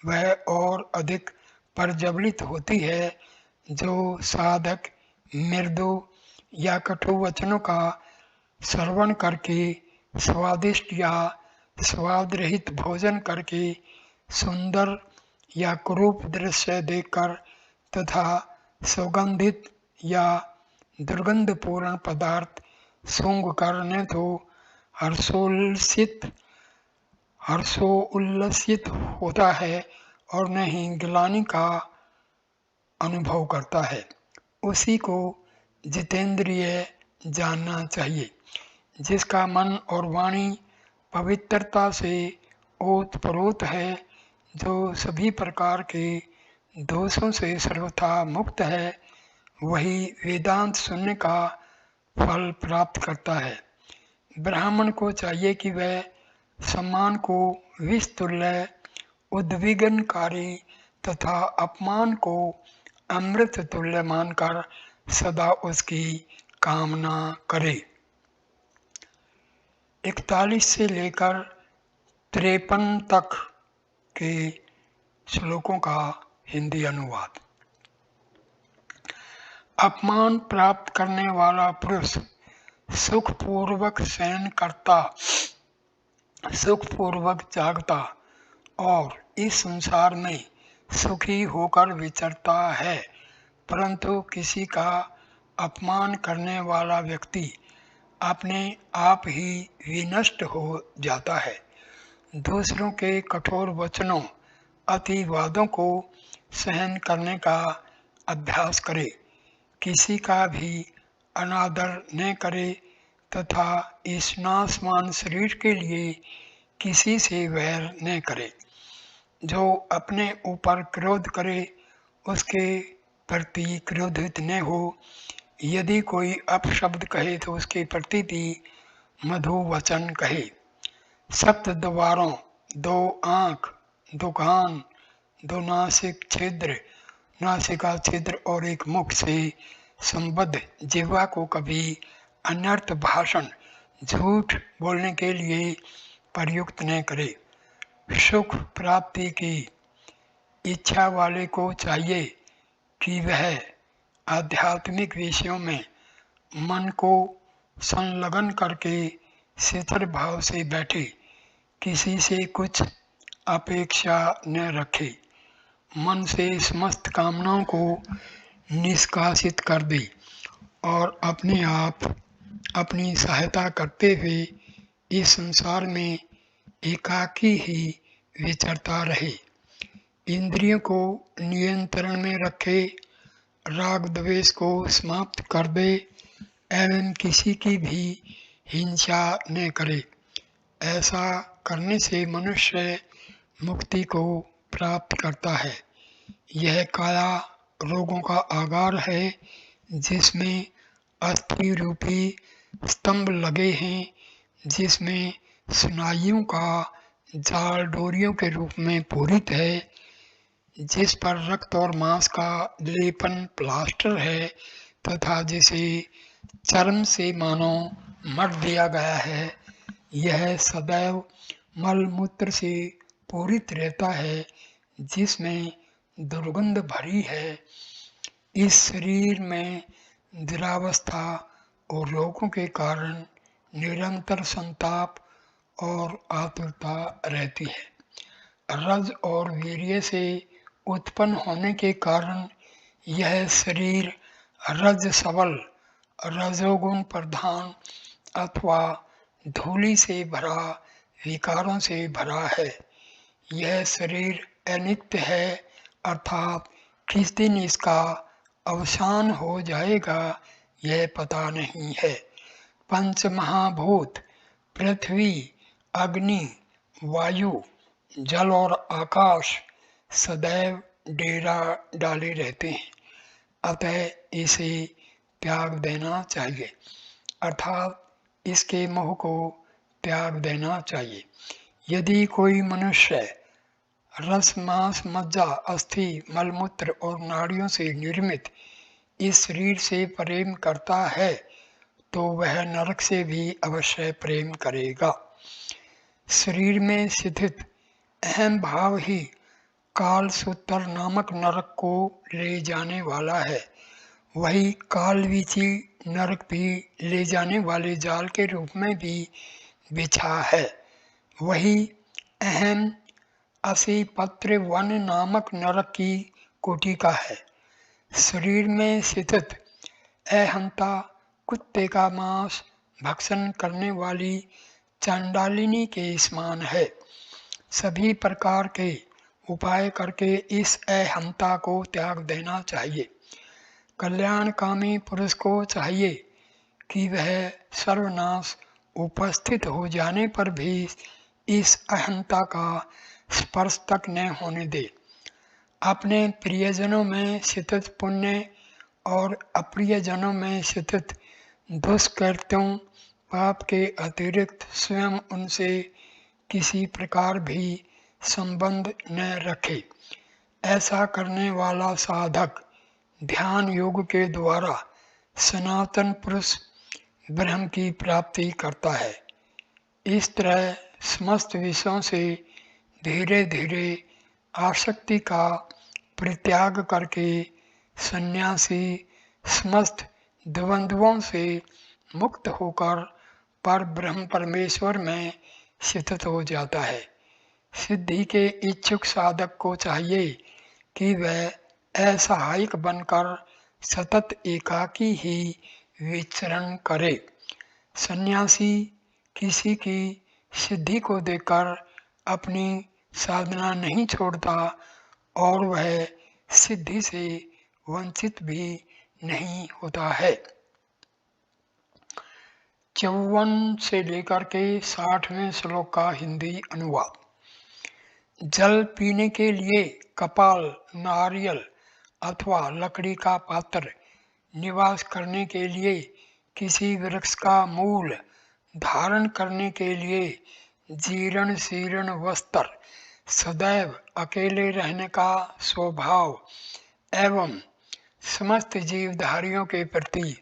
S1: वह और अधिक प्रज्वलित होती है। जो साधक मृदु या कटु वचनों का श्रवण करके स्वादिष्ट या स्वाद रहित भोजन करके सुंदर या कुरूप दृश्य देखकर तथा सुगंधित या दुर्गंधपूर्ण पदार्थ सूंघ कर न तो हर्षोल्लसित होता है और न ही ग्लानि का अनुभव करता है। उसी को जितेंद्रिय जानना चाहिए, जिसका मन और वाणी पवित्रता से ओतप्रोत है, जो सभी प्रकार के दोषों से सर्वथा मुक्त है, वही वेदांत सुनने का फल प्राप्त करता है। ब्राह्मण को चाहिए कि वह सम्मान को विषतुल्य, उद्विग्नकारी तथा अपमान को अमृत तुल्य मानकर सदा उसकी कामना करे। 41 से लेकर 53 तक के श्लोकों का हिंदी अनुवाद। अपमान प्राप्त करने वाला पुरुष सुखपूर्वक शयन करता, सुखपूर्वक जागता और इस संसार में सुखी होकर विचरता है, परंतु किसी का अपमान करने वाला व्यक्ति अपने आप ही विनष्ट हो जाता है। दूसरों के कठोर वचनों, अतिवादों को सहन करने का अभ्यास करे, किसी का भी अनादर न करे तथा इस नाशवान शरीर के लिए किसी से वैर न करे। जो अपने ऊपर क्रोध करे उसके प्रति क्रोधित न हो। यदि कोई अपशब्द कहे तो उसके प्रति भी मधु वचन कहे। 7 द्वारों, 2 आँख, 2 कान, 2 नासिक छिद्र, नासिका छिद्र और 1 मुख से संबद्ध जिह्वा को कभी अनर्थ भाषण, झूठ बोलने के लिए प्रयुक्त न करे। सुख प्राप्ति की इच्छा वाले को चाहिए कि वह आध्यात्मिक विषयों में मन को संलग्न करके स्थिर भाव से बैठे, किसी से कुछ अपेक्षा न रखे, मन से समस्त कामनाओं को निष्कासित कर दे और अपने आप अपनी सहायता करते हुए इस संसार में एकाकी ही विचरता रहे, इंद्रियों को नियंत्रण में रखे, राग द्वेष को समाप्त कर दे एवं किसी की भी हिंसा न करे। ऐसा करने से मनुष्य मुक्ति को प्राप्त करता है। यह काया रोगों का आगार है, जिसमें अस्थि रूपी स्तंभ लगे हैं, जिसमें स्नायुओं का जाल डोरियों के रूप में पूरित है, जिस पर रक्त और मांस का लेपन प्लास्टर है तथा जिसे चर्म से मानो मढ़ दिया गया है। यह सदैव मल मूत्र से पूरित रहता है, जिसमें दुर्गंध भरी है। इस शरीर में दुरावस्था और रोगों के कारण निरंतर संताप और आतुरता रहती है। रज और वीर्य से उत्पन्न होने के कारण यह शरीर रज सबल, रजोगुण प्रधान अथवा धूलि से भरा, विकारों से भरा है। यह शरीर अनित्य है, अर्थात किस दिन इसका अवसान हो जाएगा यह पता नहीं है। पंच महाभूत पृथ्वी, अग्नि, वायु, जल और आकाश सदैव डेरा डाले रहते हैं, अतः इसे त्याग देना चाहिए, अर्थात इसके मोह को त्याग देना चाहिए। यदि कोई मनुष्य रस, मांस, मज्जा, अस्थि, मलमूत्र और नाड़ियों से निर्मित इस शरीर से प्रेम करता है तो वह नरक से भी अवश्य प्रेम करेगा। शरीर में स्थित अहम भाव ही कालसूत्र नामक नरक को ले जाने वाला है। वही कालवीची नरक भी ले जाने वाले जाल के रूप में भी बिछा है। वही अहम असीपत्र वन नामक नरक की कोटिका है। शरीर में स्थित अहंता कुत्ते का मांस भक्षण करने वाली चांडालिनी के समान है। सभी प्रकार के उपाय करके इस अहंता को त्याग देना चाहिए। कल्याणकामी पुरुष को चाहिए कि वह सर्वनाश उपस्थित हो जाने पर भी इस अहंता का स्पर्श तक न होने दे। अपने प्रियजनों में स्थित पुण्य और अप्रियजनों में स्थित दुष्कृत्यों पाप के अतिरिक्त स्वयं उनसे किसी प्रकार भी संबंध न रखे। ऐसा करने वाला साधक ध्यान योग के द्वारा सनातन पुरुष ब्रह्म की प्राप्ति करता है। इस तरह समस्त विषयों से धीरे धीरे आसक्ति का परित्याग करके सन्यासी समस्त द्वंद्वों से मुक्त होकर पर ब्रह्म परमेश्वर में स्थित हो जाता है। सिद्धि के इच्छुक साधक को चाहिए कि वह असहायक बनकर सतत एकाकी ही विचरण करे। सन्यासी किसी की सिद्धि को देखकर अपनी साधना नहीं छोड़ता और वह सिद्धि से वंचित भी नहीं होता है। 54 से लेकर के 60वें श्लोक का हिंदी अनुवाद। जल पीने के लिए कपाल, नारियल अथवा लकड़ी का पात्र, निवास करने के लिए किसी वृक्ष का मूल, धारण करने के लिए जीर्ण शीर्ण वस्त्र, सदैव अकेले रहने का स्वभाव एवं समस्त जीवधारियों के प्रति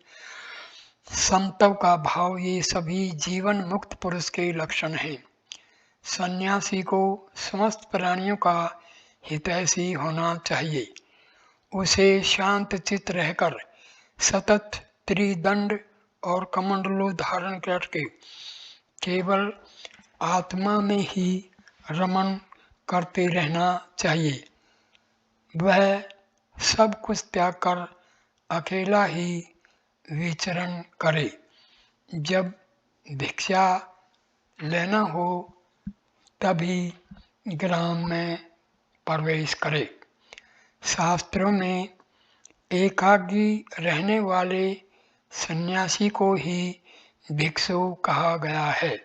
S1: समत्व का भाव, ये सभी जीवन मुक्त पुरुष के लक्षण हैं। सन्यासी को समस्त प्राणियों का हितैषी होना चाहिए। उसे शांत चित्त रहकर सतत त्रिदंड और कमंडलू धारण करके केवल आत्मा में ही रमण करते रहना चाहिए। वह सब कुछ त्याग कर अकेला ही विचरण करे। जब भिक्षा लेना हो तभी ग्राम में प्रवेश करे। शास्त्रों में एकाकी रहने वाले सन्यासी को ही भिक्षु कहा गया है,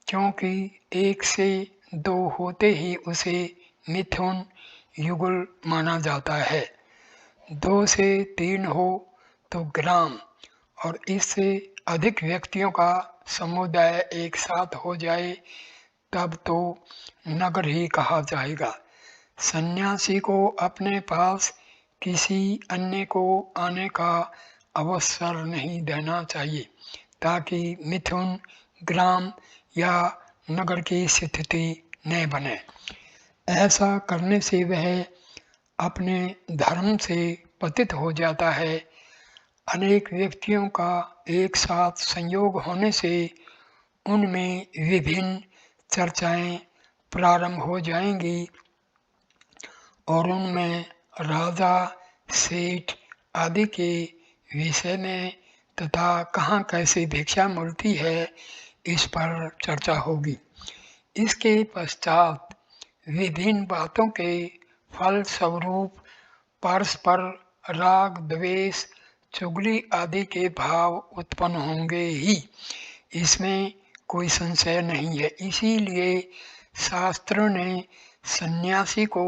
S1: क्योंकि 1 से 2 होते ही उसे मिथुन युगल माना जाता है। 2 से 3 हो तो ग्राम, और इससे अधिक व्यक्तियों का समुदाय एक साथ हो जाए तब तो नगर ही कहा जाएगा। सन्यासी को अपने पास किसी अन्य को आने का अवसर नहीं देना चाहिए, ताकि मिथुन, ग्राम या नगर की स्थिति न बने। ऐसा करने से वह अपने धर्म से पतित हो जाता है। अनेक व्यक्तियों का एक साथ संयोग होने से उनमें विभिन्न चर्चाएं प्रारंभ हो जाएंगी और उनमें राजा, सेठ आदि के विषय में तथा कहाँ कैसे भिक्षा मिलती है इस पर चर्चा होगी। इसके पश्चात विभिन्न बातों के फल स्वरूप परस्पर राग, द्वेष, चुगली आदि के भाव उत्पन्न होंगे ही, इसमें कोई संशय नहीं है। इसीलिए शास्त्रों ने सन्यासी को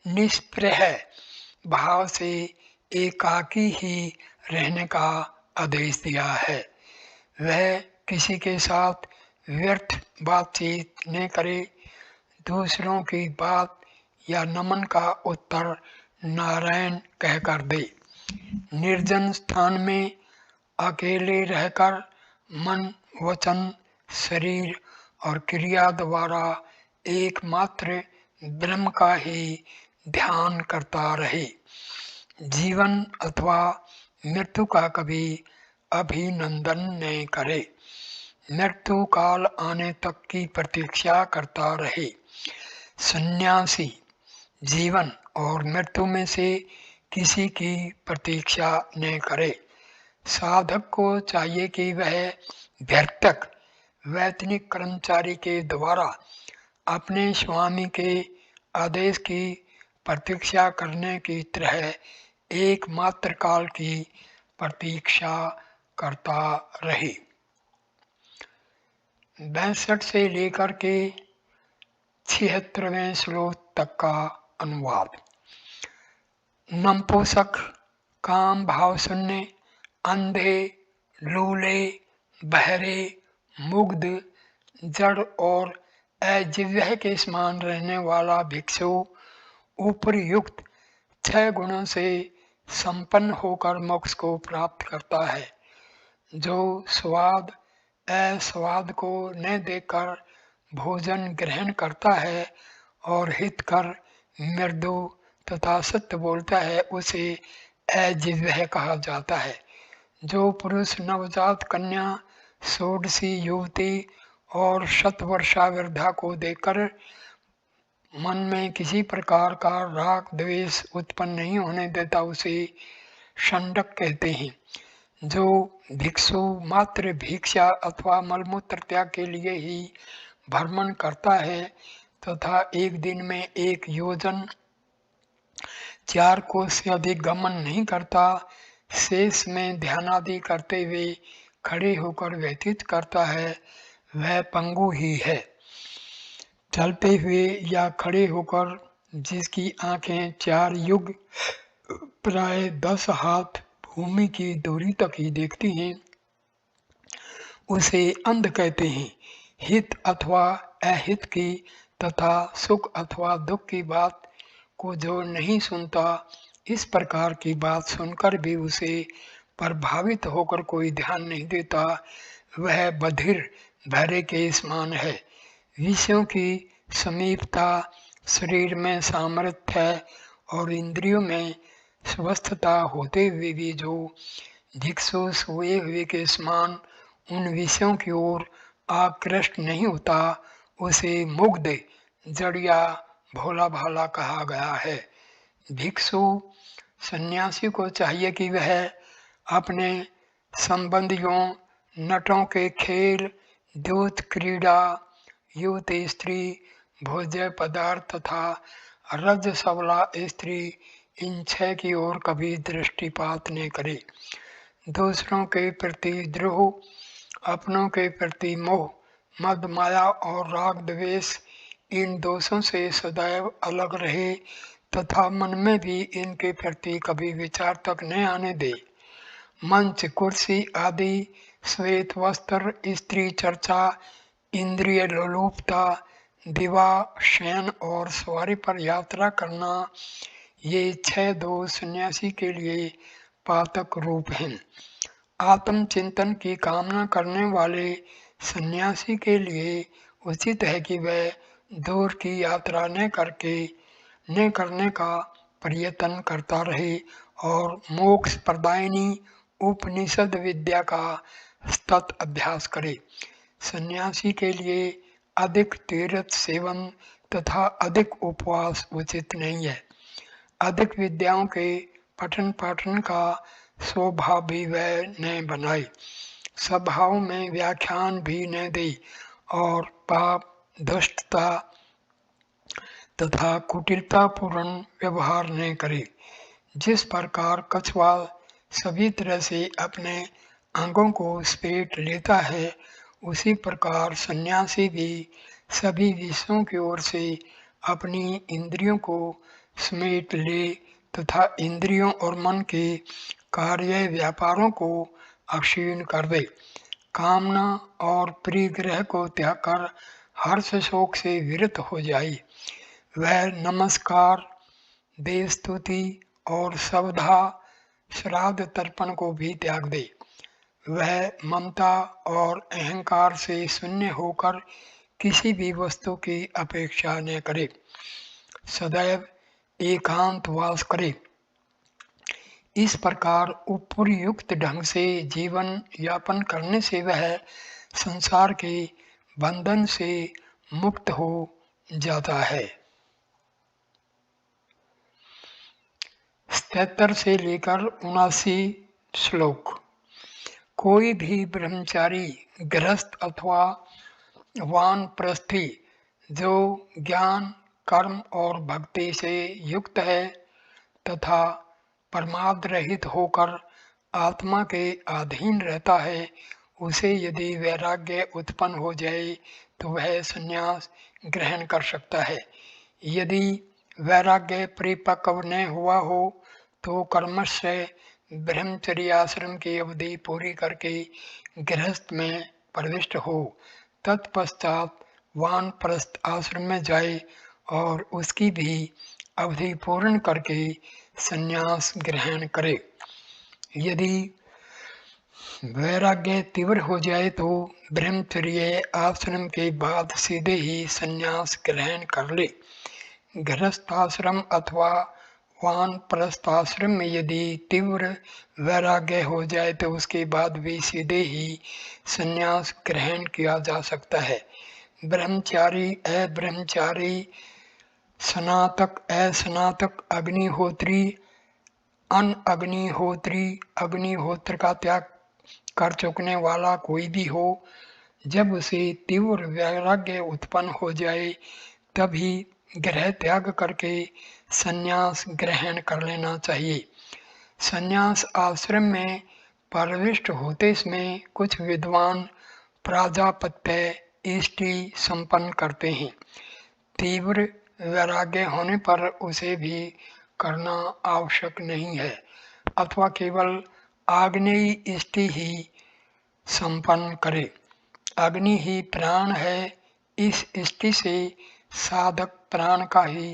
S1: निष्प्रह भाव से एकाकी ही रहने का आदेश दिया है। वह किसी के साथ व्यर्थ बातचीत न करे, दूसरों की बात या नमन का उत्तर नारायण कहकर दे। निर्जन स्थान में अकेले रहकर मन, वचन, शरीर और क्रिया द्वारा एकमात्र ब्रह्म का ही ध्यान करता रहे। जीवन अथवा मृत्यु का कभी अभिनंदन न करे। मृत्यु काल आने तक की प्रतीक्षा करता रहे। सन्यासी जीवन और मृत्यु में से किसी की प्रतीक्षा न करे। साधक को चाहिए कि वह व्यर्थक वैतनिक कर्मचारी के द्वारा अपने स्वामी के आदेश की प्रतीक्षा करने की तरह एकमात्र काल की प्रतीक्षा करता रहे। 62 से लेकर के 76वें श्लोक तक का अनुवाद। नपुंसक, काम भाव शून्य, अंधे, लूले, बहरे, मुग्ध, जड़ और अजिह्व के समान रहने वाला भिक्षु उपर्युक्त 6 गुणों से संपन्न होकर मोक्ष को प्राप्त करता है। जो स्वाद अस्वाद को न देखकर भोजन ग्रहण करता है और हितकर मृदु तथा सत्य बोलता है, उसे अजिह्व कहा जाता है। जो पुरुष नवजात कन्या, षोडशी युवती और शतवर्षा वृद्धा को देखकर मन में किसी प्रकार का राग द्वेष उत्पन्न नहीं होने देता, उसे षण्डक कहते हैं। जो भिक्षु मात्र भिक्षा अथवा मलमूत्र त्याग के लिए ही भ्रमण करता है तथा एक दिन में 1 योजन 4 कोस से अधिक गमन नहीं करता, शेष में ध्यानादि करते हुए खड़े होकर व्यतीत करता है, वह पंगु ही है। चलते हुए या खड़े होकर जिसकी आंखें 4 युग प्राय 10 हाथ भूमि की दूरी तक ही देखती हैं, उसे अंध कहते हैं। हित अथवा अहित की तथा सुख अथवा दुख की बात को जो नहीं सुनता, इस प्रकार की बात सुनकर भी उसे प्रभावित होकर कोई ध्यान नहीं देता, वह बधिर बहरे के समान है। विषयों की समीपता, शरीर में सामर्थ्य और इंद्रियों में स्वस्थता होते हुए भी जो भिक्षु सोए हुए के समान उन विषयों की ओर आकृष्ट नहीं होता, उसे मुग्ध, जड़ या भोला भाला कहा गया है। भिक्षु सन्यासी को चाहिए कि वह अपने संबंधियों, नटों के खेल, द्यूत क्रीड़ा, युवती स्त्री, भोज्य पदार्थ तथा रज सबला स्त्री, इन 6 की ओर कभी दृष्टिपात न करे। दूसरों के प्रति द्रोह, अपनों के प्रति मोह, मद माया और राग द्वेष, इन दोषों से सदैव अलग रहे तथा मन में भी इनके प्रति कभी विचार तक न आने दे। मंच, कुर्सी आदि, श्वेत वस्त्र, स्त्री चर्चा, इंद्रिय लोलुपता, दिवा, शयन और सवारी पर यात्रा करना, ये 6 दोष सन्यासी के लिए पातक रूप हैं। आत्मचिंतन की कामना करने वाले सन्यासी के लिए उचित है कि वह दूर की यात्रा न करने का प्रयत्न करता रहे और मोक्ष प्रदायिनी उपनिषद विद्या का सतत अभ्यास करे। सन्यासी के लिए अधिक तीर्थ सेवन तथा अधिक उपवास उचित नहीं है। अधिक विद्याओं के पठन पाठन का स्वभाव भी वह न बनाए, सभाओं में व्याख्यान भी न दे और पाप, दुष्टता तथा कुटिलतापूर्ण व्यवहार न करे। जिस प्रकार कछुआ सभी तरह से अपने अंगों को समेट लेता है, उसी प्रकार सन्यासी भी सभी विषयों की ओर से अपनी इंद्रियों को समेट ले तथा इंद्रियों और मन के कार्य व्यापारों को अक्षीण कर दे। कामना और परिग्रह को त्याग कर हर्ष शोक से विरत हो जाए। वह नमस्कार, देव स्तुति और सवधा, श्राद्ध तर्पण को भी त्याग दे। वह ममता और अहंकार से शून्य होकर किसी भी वस्तु की अपेक्षा न करे, सदैव एकांतवास करे। इस प्रकार उपयुक्त ढंग से जीवन यापन करने से वह संसार के बंधन से मुक्त हो जाता है। 77 से लेकर 79 श्लोक। कोई भी ब्रह्मचारी, गृहस्थ अथवा वानप्रस्थी जो ज्ञान, कर्म और भक्ति से युक्त है तथा प्रमाद रहित होकर आत्मा के अधीन रहता है, उसे यदि वैराग्य उत्पन्न हो जाए तो वह संन्यास ग्रहण कर सकता है। यदि वैराग्य परिपक्व न हुआ हो तो कर्मस्य ब्रह्मचर्य आश्रम की अवधि पूरी करके गृहस्थ में प्रविष्ट हो, तत्पश्चात वानप्रस्थ आश्रम में जाए और उसकी भी अवधि पूर्ण करके संन्यास ग्रहण करे। यदि वैराग्य तीव्र हो जाए तो ब्रह्मचर्य आश्रम के बाद सीधे ही संन्यास ग्रहण कर ले। गृहस्थाश्रम अथवा वानप्रस्थाश्रम में यदि तीव्र वैराग्य हो जाए तो उसके बाद भी सीधे ही संन्यास ग्रहण किया जा सकता है। ब्रह्मचारी, अब्रह्मचारी, स्नातक, अस्नातक, अग्निहोत्री, अनअग्निहोत्री, अग्निहोत्र का त्याग कर चुकने वाला कोई भी हो, जब उसे तीव्र वैराग्य उत्पन्न हो जाए तभी गृह त्याग करके संन्यास ग्रहण कर लेना चाहिए। संन्यास आश्रम में प्रविष्ट होते समय कुछ विद्वान प्राजापत्य इष्टि संपन्न करते हैं। तीव्र वैराग्य होने पर उसे भी करना आवश्यक नहीं है अथवा केवल आग्नेय इष्टि ही संपन्न करे। अग्नि ही प्राण है, इस इष्टि से साधक प्राण का ही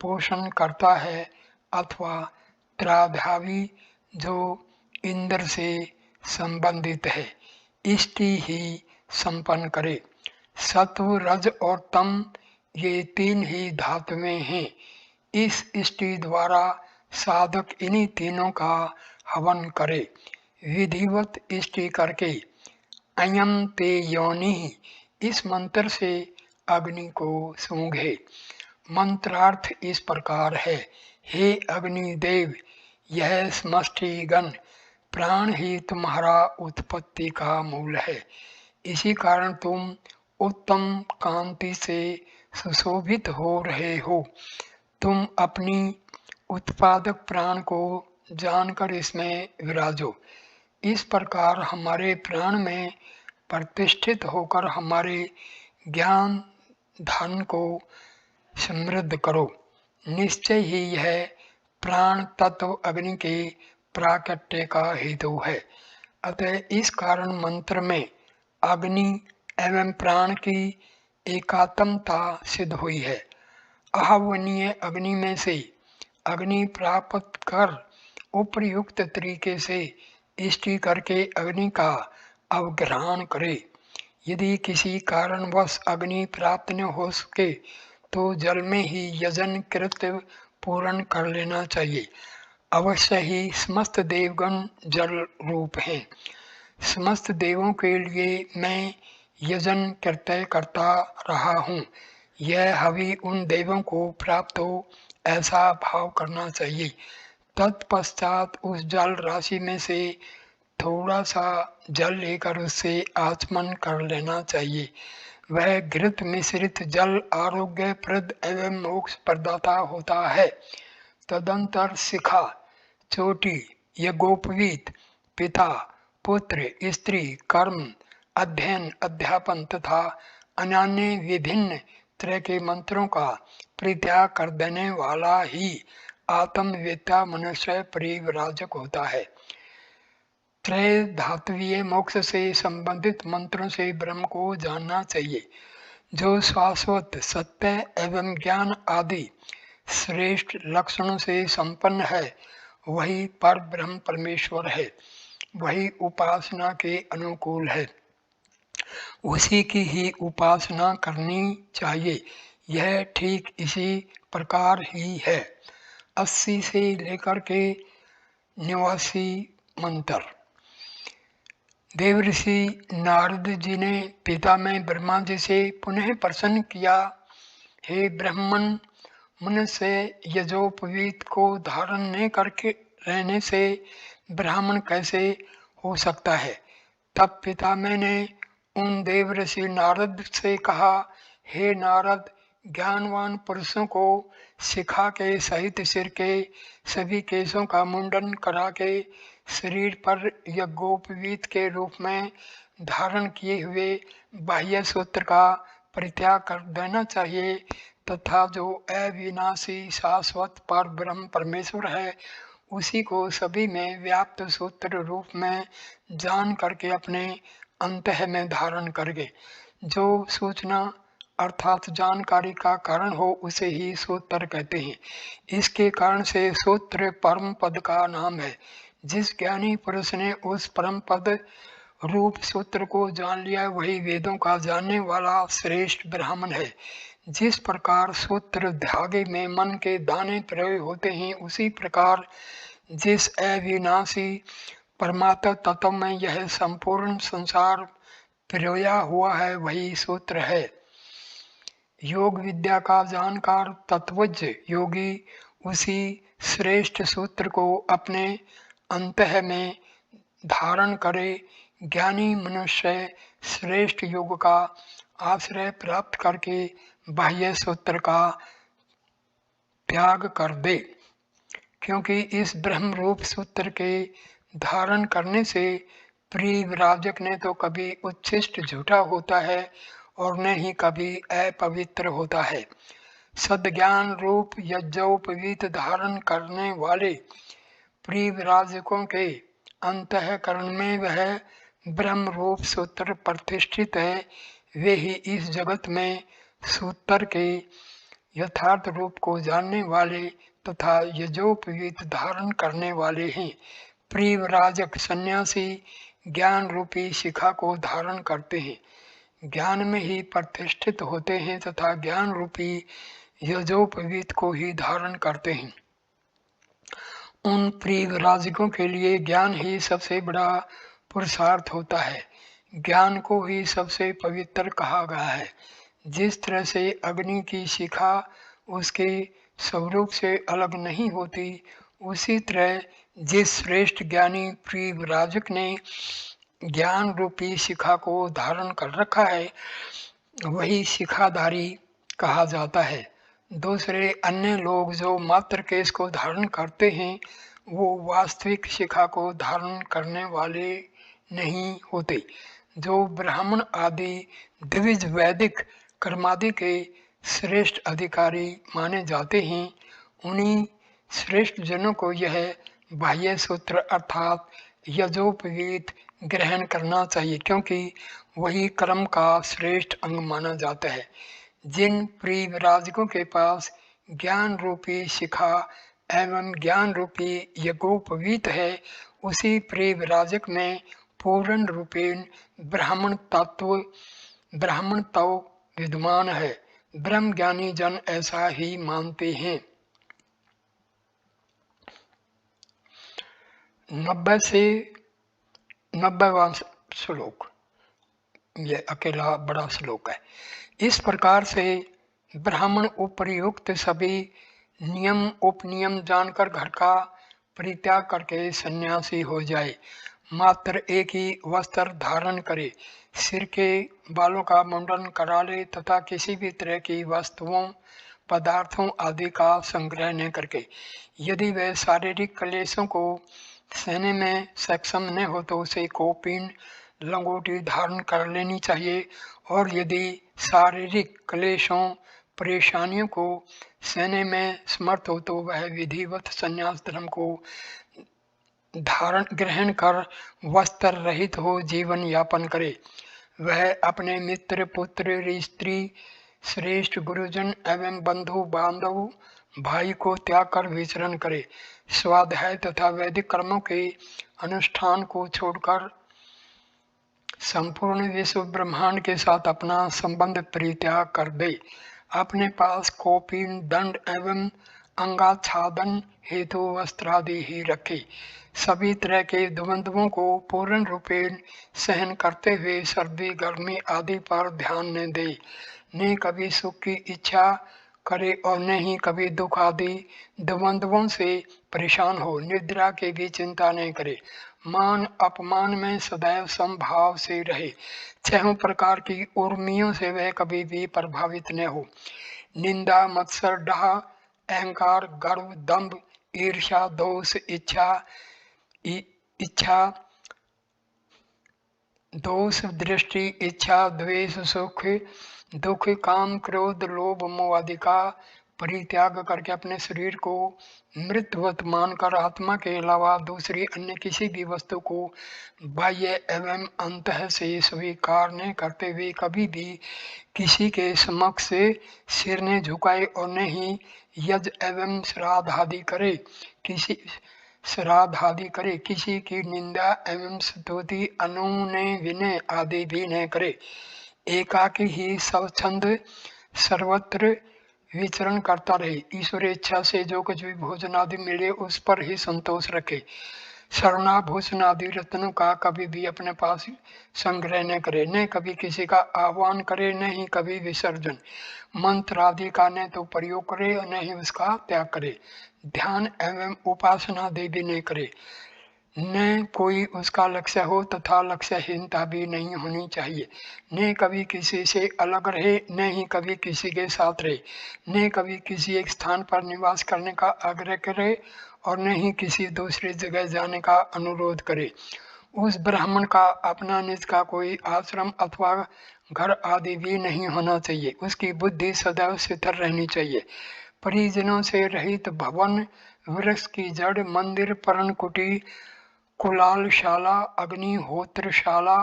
S1: पोषण करता है अथवा त्राधावी जो इंद्र से संबंधित है, इष्टि ही संपन्न करे। सत्व, रज और तम ये 3 ही धातुएं हैं। इस इष्टि द्वारा साधक इन्हीं तीनों का हवन करे। विधिवत इष्टि करके अयम ते योनि, इस मंत्र से अग्नि को सूंघे। मंत्रार्थ इस प्रकार है, हे अग्निदेव, यह समष्टि गण प्राण ही तुम्हारा उत्पत्ति का मूल है। इसी कारण तुम उत्तम कांति से सुशोभित हो रहे हो। तुम अपनी उत्पादक प्राण को जानकर इसमें विराजो। इस प्रकार हमारे प्राण में प्रतिष्ठित होकर हमारे ज्ञान धन को समृद्ध करो। निश्चय ही यह प्राण तत्व अग्नि के प्राकट्य का हेतु है। अतः इस कारण मंत्र में अग्नि एवं प्राण की एकात्मता सिद्ध हुई है। आह्वनीय अग्नि में से अग्नि प्राप्त कर उपयुक्त तरीके से इष्टि करके अग्नि का अवग्रहण करे। यदि किसी कारणवश अग्नि प्राप्त न हो सके तो जल में ही यजन कृत्य पूर्ण कर लेना चाहिए। अवश्य ही समस्त देवगण जल रूप हैं। समस्त देवों के लिए मैं यजन कृत्य करता रहा हूँ। यह हवि उन देवों को प्राप्त हो ऐसा भाव करना चाहिए। तत्पश्चात उस जल राशि में से थोड़ा सा जल लेकर उससे आचमन कर लेना चाहिए। वह घृत मिश्रित जल आरोग्यप्रद एवं मोक्ष प्रदाता होता है। तदंतर शिखा, चोटी, यज्ञोपवीत, पिता, पुत्र, स्त्री, कर्म, अध्ययन, अध्यापन तथा अन्य विभिन्न तरह के मंत्रों का परित्याग कर देने वाला ही आत्मवेत्ता मनुष्य परिव्राजक होता है। त्रय धातवीय मोक्ष से संबंधित मंत्रों से ब्रह्म को जानना चाहिए। जो शाश्वत सत्य एवं ज्ञान आदि श्रेष्ठ लक्षणों से संपन्न है वही पर ब्रह्म परमेश्वर है। वही उपासना के अनुकूल है। उसी की ही उपासना करनी चाहिए। यह ठीक इसी प्रकार ही है। 80 से लेकर के 89 मंत्र। देवऋषि नारद जी ने पिता में ब्रह्मा जी से पुनः प्रश्न किया, हे ब्राह्मण, मनुष्य यजोपवीत को धारण न करके रहने से ब्राह्मण कैसे हो सकता है। तब पिता मैंने उन देवऋषि नारद से कहा, हे नारद, ज्ञानवान पुरुषों को शिखा के सहित सिर के सभी केशों का मुंडन करा के शरीर पर यज्ञोपवीत के रूप में धारण किए हुए बाह्य सूत्र का परित्याग कर देना चाहिए तथा जो अविनाशी शाश्वत पर ब्रह्म परमेश्वर है उसी को सभी में व्याप्त सूत्र रूप में जान करके अपने अंतः में धारण करके जो सूचना अर्थात जानकारी का कारण हो उसे ही सूत्र कहते हैं। इसके कारण से सूत्र परम पद का नाम है। जिस ज्ञानी पुरुष ने उस परम पद रूप सूत्र को जान लिया वही वेदों का जानने वाला श्रेष्ठ ब्राह्मण है। जिस प्रकार सूत्र धागे में मन के दाने प्रयोग होते हैं उसी प्रकार जिस अविनाशी परमात्मा तत्व में यह संपूर्ण संसार पिरोया हुआ है वही सूत्र है। योग विद्या का जानकार तत्वज्ञ योगी उसी श्रेष्ठ सूत्र को अपने अंतः में धारण करे। ज्ञानी मनुष्य श्रेष्ठ योग का आश्रय प्राप्त करके बाह्य सूत्र का त्याग कर दे, क्योंकि इस ब्रह्म रूप सूत्र के धारण करने से परिव्राजक ने तो कभी उच्छिष्ट झूठा होता है और न ही कभी अपवित्र होता है। सद्ज्ञान रूप यज्ञोपवीत धारण करने वाले परिव्राजकों के अंतःकरण में वह ब्रह्म रूप सूत्र प्रतिष्ठित है। वे ही इस जगत में सूत्र के यथार्थ रूप को जानने वाले तथा यजोपवीत धारण करने वाले हैं। परिव्राजक सन्यासी ज्ञान रूपी शिखा को धारण करते हैं, ज्ञान में ही प्रतिष्ठित होते हैं तथा ज्ञान रूपी यजोपवीत को ही धारण करते हैं। उन परिव्राजकों के लिए ज्ञान ही सबसे बड़ा पुरुषार्थ होता है। ज्ञान को ही सबसे पवित्र कहा गया है। जिस तरह से अग्नि की शिखा उसके स्वरूप से अलग नहीं होती उसी तरह जिस श्रेष्ठ ज्ञानी परिव्राजक ने ज्ञान रूपी शिखा को धारण कर रखा है वही शिखाधारी कहा जाता है। दूसरे अन्य लोग जो मात्र केश को धारण करते हैं वो वास्तविक शिखा को धारण करने वाले नहीं होते। जो ब्राह्मण आदि द्विज वैदिक कर्मादि के श्रेष्ठ अधिकारी माने जाते हैं उन्हीं श्रेष्ठ जनों को यह बाह्य सूत्र अर्थात यजोपवीत ग्रहण करना चाहिए, क्योंकि वही कर्म का श्रेष्ठ अंग माना जाता है। जिन परिव्राजकों के पास ज्ञान रूपी शिखा एवं ज्ञान रूपी यज्ञोपवीत है उसी परिव्राजक में पूर्ण रूपेण ब्राह्मण तत्व विद्यमान है। ब्रह्म ज्ञानी जन ऐसा ही मानते हैं। 90 से 90वां श्लोक, ये अकेला बड़ा श्लोक है। इस प्रकार से ब्राह्मण उपर्युक्त सभी नियम उपनियम जानकर घर का परित्याग करके सन्यासी हो जाए। मात्र एक ही वस्त्र धारण करे, सिर के बालों का मुंडन करा ले तथा किसी भी तरह की वस्तुओं पदार्थों आदि का संग्रह न करके, यदि वह शारीरिक क्लेशों को सहने में सक्षम न हो तो उसे कौपीन लंगोटी धारण कर लेनी चाहिए, और यदि शारीरिक क्लेशों परेशानियों को सहने में समर्थ हो तो वह विधिवत संन्यास धर्म को धारण ग्रहण कर वस्त्र रहित हो जीवन यापन करे। वह अपने मित्र पुत्र स्त्री श्रेष्ठ गुरुजन एवं बंधु बांधव भाई को त्याग कर विचरण करे। स्वाध्याय तथा वैदिक कर्मों के अनुष्ठान को छोड़कर संपूर्ण विश्व ब्रह्मांड के साथ अपना संबंध परित्याग कर दे। अपने पास कौपीन दंड एवं अंगाच्छादन हेतु वस्त्रादि ही रखे। सभी तरह के द्वंद्वों को पूर्ण रूपेण सहन करते हुए सर्दी गर्मी आदि पर ध्यान न दे, न कभी सुख की इच्छा करे और न ही कभी दुख आदि द्वंद्वों से परेशान हो। निद्रा की भी चिंता नहीं करे। मान अपमान में सदैव समभाव से रहे। छहों प्रकार की उर्मियों से वह कभी भी प्रभावित न हो। निंदा मत्सर डाह अहंकार गर्व दंभ ईर्ष्या दोष इच्छा दोष दृष्टि इच्छा द्वेष सुख दुख काम क्रोध लोभ मोह आदि का परित्याग करके अपने शरीर को मृतवत मानकर आत्मा के अलावा दूसरी अन्य किसी भी वस्तु को बाह्य एवं अंतः से स्वीकार न करते हुए कभी भी किसी के समक्ष सिर न झुकाए और न ही यज्ञ एवं श्राद्ध आदि करे। किसी की निंदा एवं स्तुति अनुनय विनय आदि भी न करे। एकाकी ही स्वच्छंद सर्वत्र विचरण करता रहे। ईश्वर इच्छा से जो कुछ भी भोजन आदि मिले उस पर ही संतोष रखे। शरणाभूषण आदि रत्नों का कभी भी अपने पास संग्रह न करे, न कभी किसी का आह्वान करे, न ही कभी विसर्जन। मंत्र आदि का न तो प्रयोग करे और न ही उसका त्याग करे। ध्यान एवं उपासना आदि भी न करे। न कोई उसका लक्ष्य हो तथा लक्ष्यहीनता भी नहीं होनी चाहिए। न कभी किसी से अलग रहे, न ही कभी किसी के साथ रहे। न कभी किसी एक स्थान पर निवास करने का आग्रह करे और न ही किसी दूसरी जगह जाने का अनुरोध करे। उस ब्राह्मण का अपना निज का कोई आश्रम अथवा घर आदि भी नहीं होना चाहिए। उसकी बुद्धि सदैव स्थिर रहनी चाहिए। परिजनों से रहित भवन वृक्ष की जड़ मंदिर पर्णकुटी कुलालशाला अग्निहोत्रशाला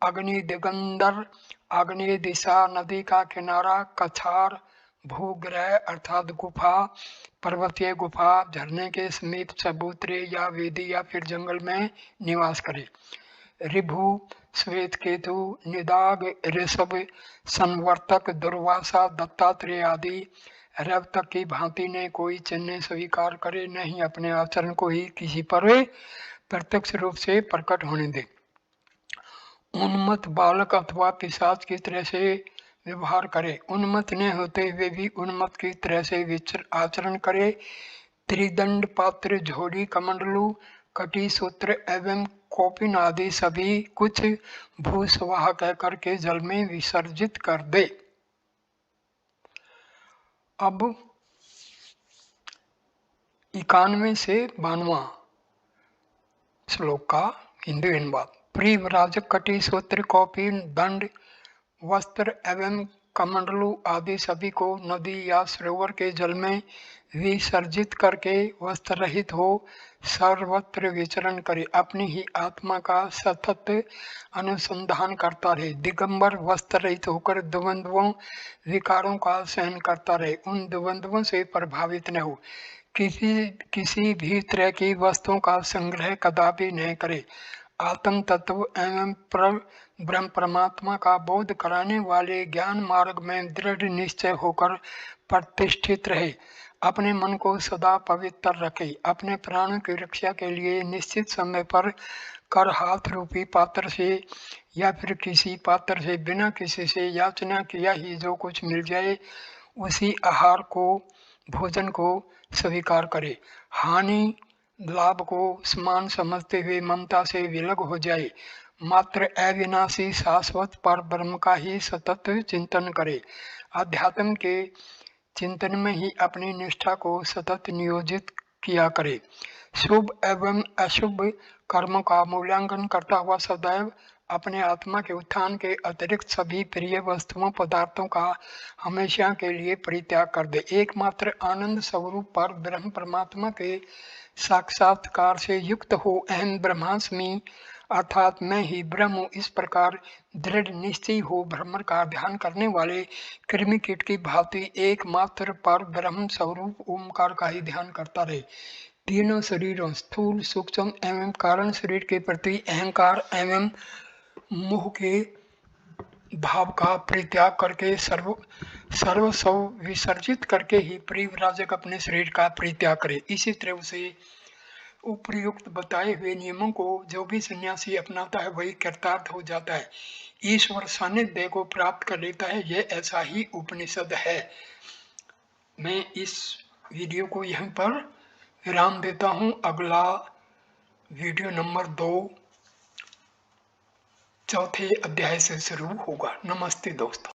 S1: अग्नि दिगंबर अग्नि दिशा नदी का किनारा कछार भूग्रह अर्थात गुफा पर्वतीय गुफा झरने के समीप चबूतरे या वेदी या फिर जंगल में निवास करे। ऋभु श्वेत केतु निदाग ऋषभ संवर्तक दुर्वासा दत्तात्रेय आदि रवतक की भांति ने कोई चिन्ह स्वीकार करे, न ही अपने आचरण को ही किसी पर प्रत्यक्ष रूप से प्रकट होने दे। उन्मत्त बालक अथवा पिशाच की तरह से व्यवहार करे। उन्मत्त न होते हुए भी उन्मत्त की तरह से आचरण करे। त्रिदंड पात्र झोली कमंडलू कटी सूत्र एवं कौपिन आदि सभी कुछ भूस्वाह कहकर के जल में विसर्जित कर दे। अब 91 से 92 श्लोक का हिंदी अनुवाद। प्रिव्राजक कटी सूत्र कौपिन दंड वस्त्र एवं कमंडलू आदि सभी को नदी या सरोवर के जल में विसर्जित करके वस्त्र रहित हो सर्वत्र विचरण करे, अपनी ही आत्मा का सतत अनुसंधान करता रहे, दिगंबर वस्त्र रहित होकर द्वंद्वों विकारों का सहन करता रहे, उन द्वंद्वों से प्रभावित न हो, किसी भी तरह की वस्तुओं का संग्रह कदापि न करे, आत्म तत्व एवं ब्रह्म परमात्मा का बोध कराने वाले ज्ञान मार्ग में दृढ़ निश्चय होकर प्रतिष्ठित रहे, अपने मन को सदा पवित्र रखे, अपने प्राणों की रक्षा के लिए निश्चित समय पर कर हाथ रूपी पात्र से या फिर किसी पात्र से बिना किसी से याचना किया ही जो कुछ मिल जाए उसी आहार को भोजन को स्वीकार करे, हानि लाभ को समान समझते हुए ममता से विलग हो जाए, मात्र अविनाशी शाश्वत पर ब्रह्म का ही सतत चिंतन करे, अध्यात्म के चिंतन में ही अपनी निष्ठा को सतत नियोजित किया करे, शुभ एवं अशुभ कर्मों का मूल्यांकन करता हुआ सदैव अपने आत्मा के उत्थान के अतिरिक्त सभी प्रिय वस्तुओं पदार्थों का हमेशा के लिए परित्याग कर दे, एकमात्र आनंद स्वरूप पर ब्रह्म परमात्मा के साक्षात्कार से युक्त हो अहम ब्रह्मास्मि अर्थात मैं ही ब्रह्म हूँ, इस प्रकार दृढ़ निश्चय हो भ्रमर का ध्यान करने वाले कृमि कीट की भांति एकमात्र पर ब्रह्म स्वरूप ओमकार का ही ध्यान करता रहे, तीनों शरीरों स्थूल सूक्ष्म एवं कारण शरीर के प्रति अहंकार एवं मोह के भाव का परित्याग करके सर्वस्व विसर्जित करके ही प्रिव्राजक अपने शरीर का परित्याग करे। इसी तरह से उपयुक्त बताए हुए नियमों को जो भी सन्यासी अपनाता है वही कृतार्थ हो जाता है, ईश्वर सानिध्य को प्राप्त कर लेता है, यह ऐसा ही उपनिषद है। मैं इस वीडियो को यहीं पर विराम देता हूँ, अगला वीडियो नंबर 2 चौथे अध्याय से शुरू होगा। नमस्ते दोस्तों।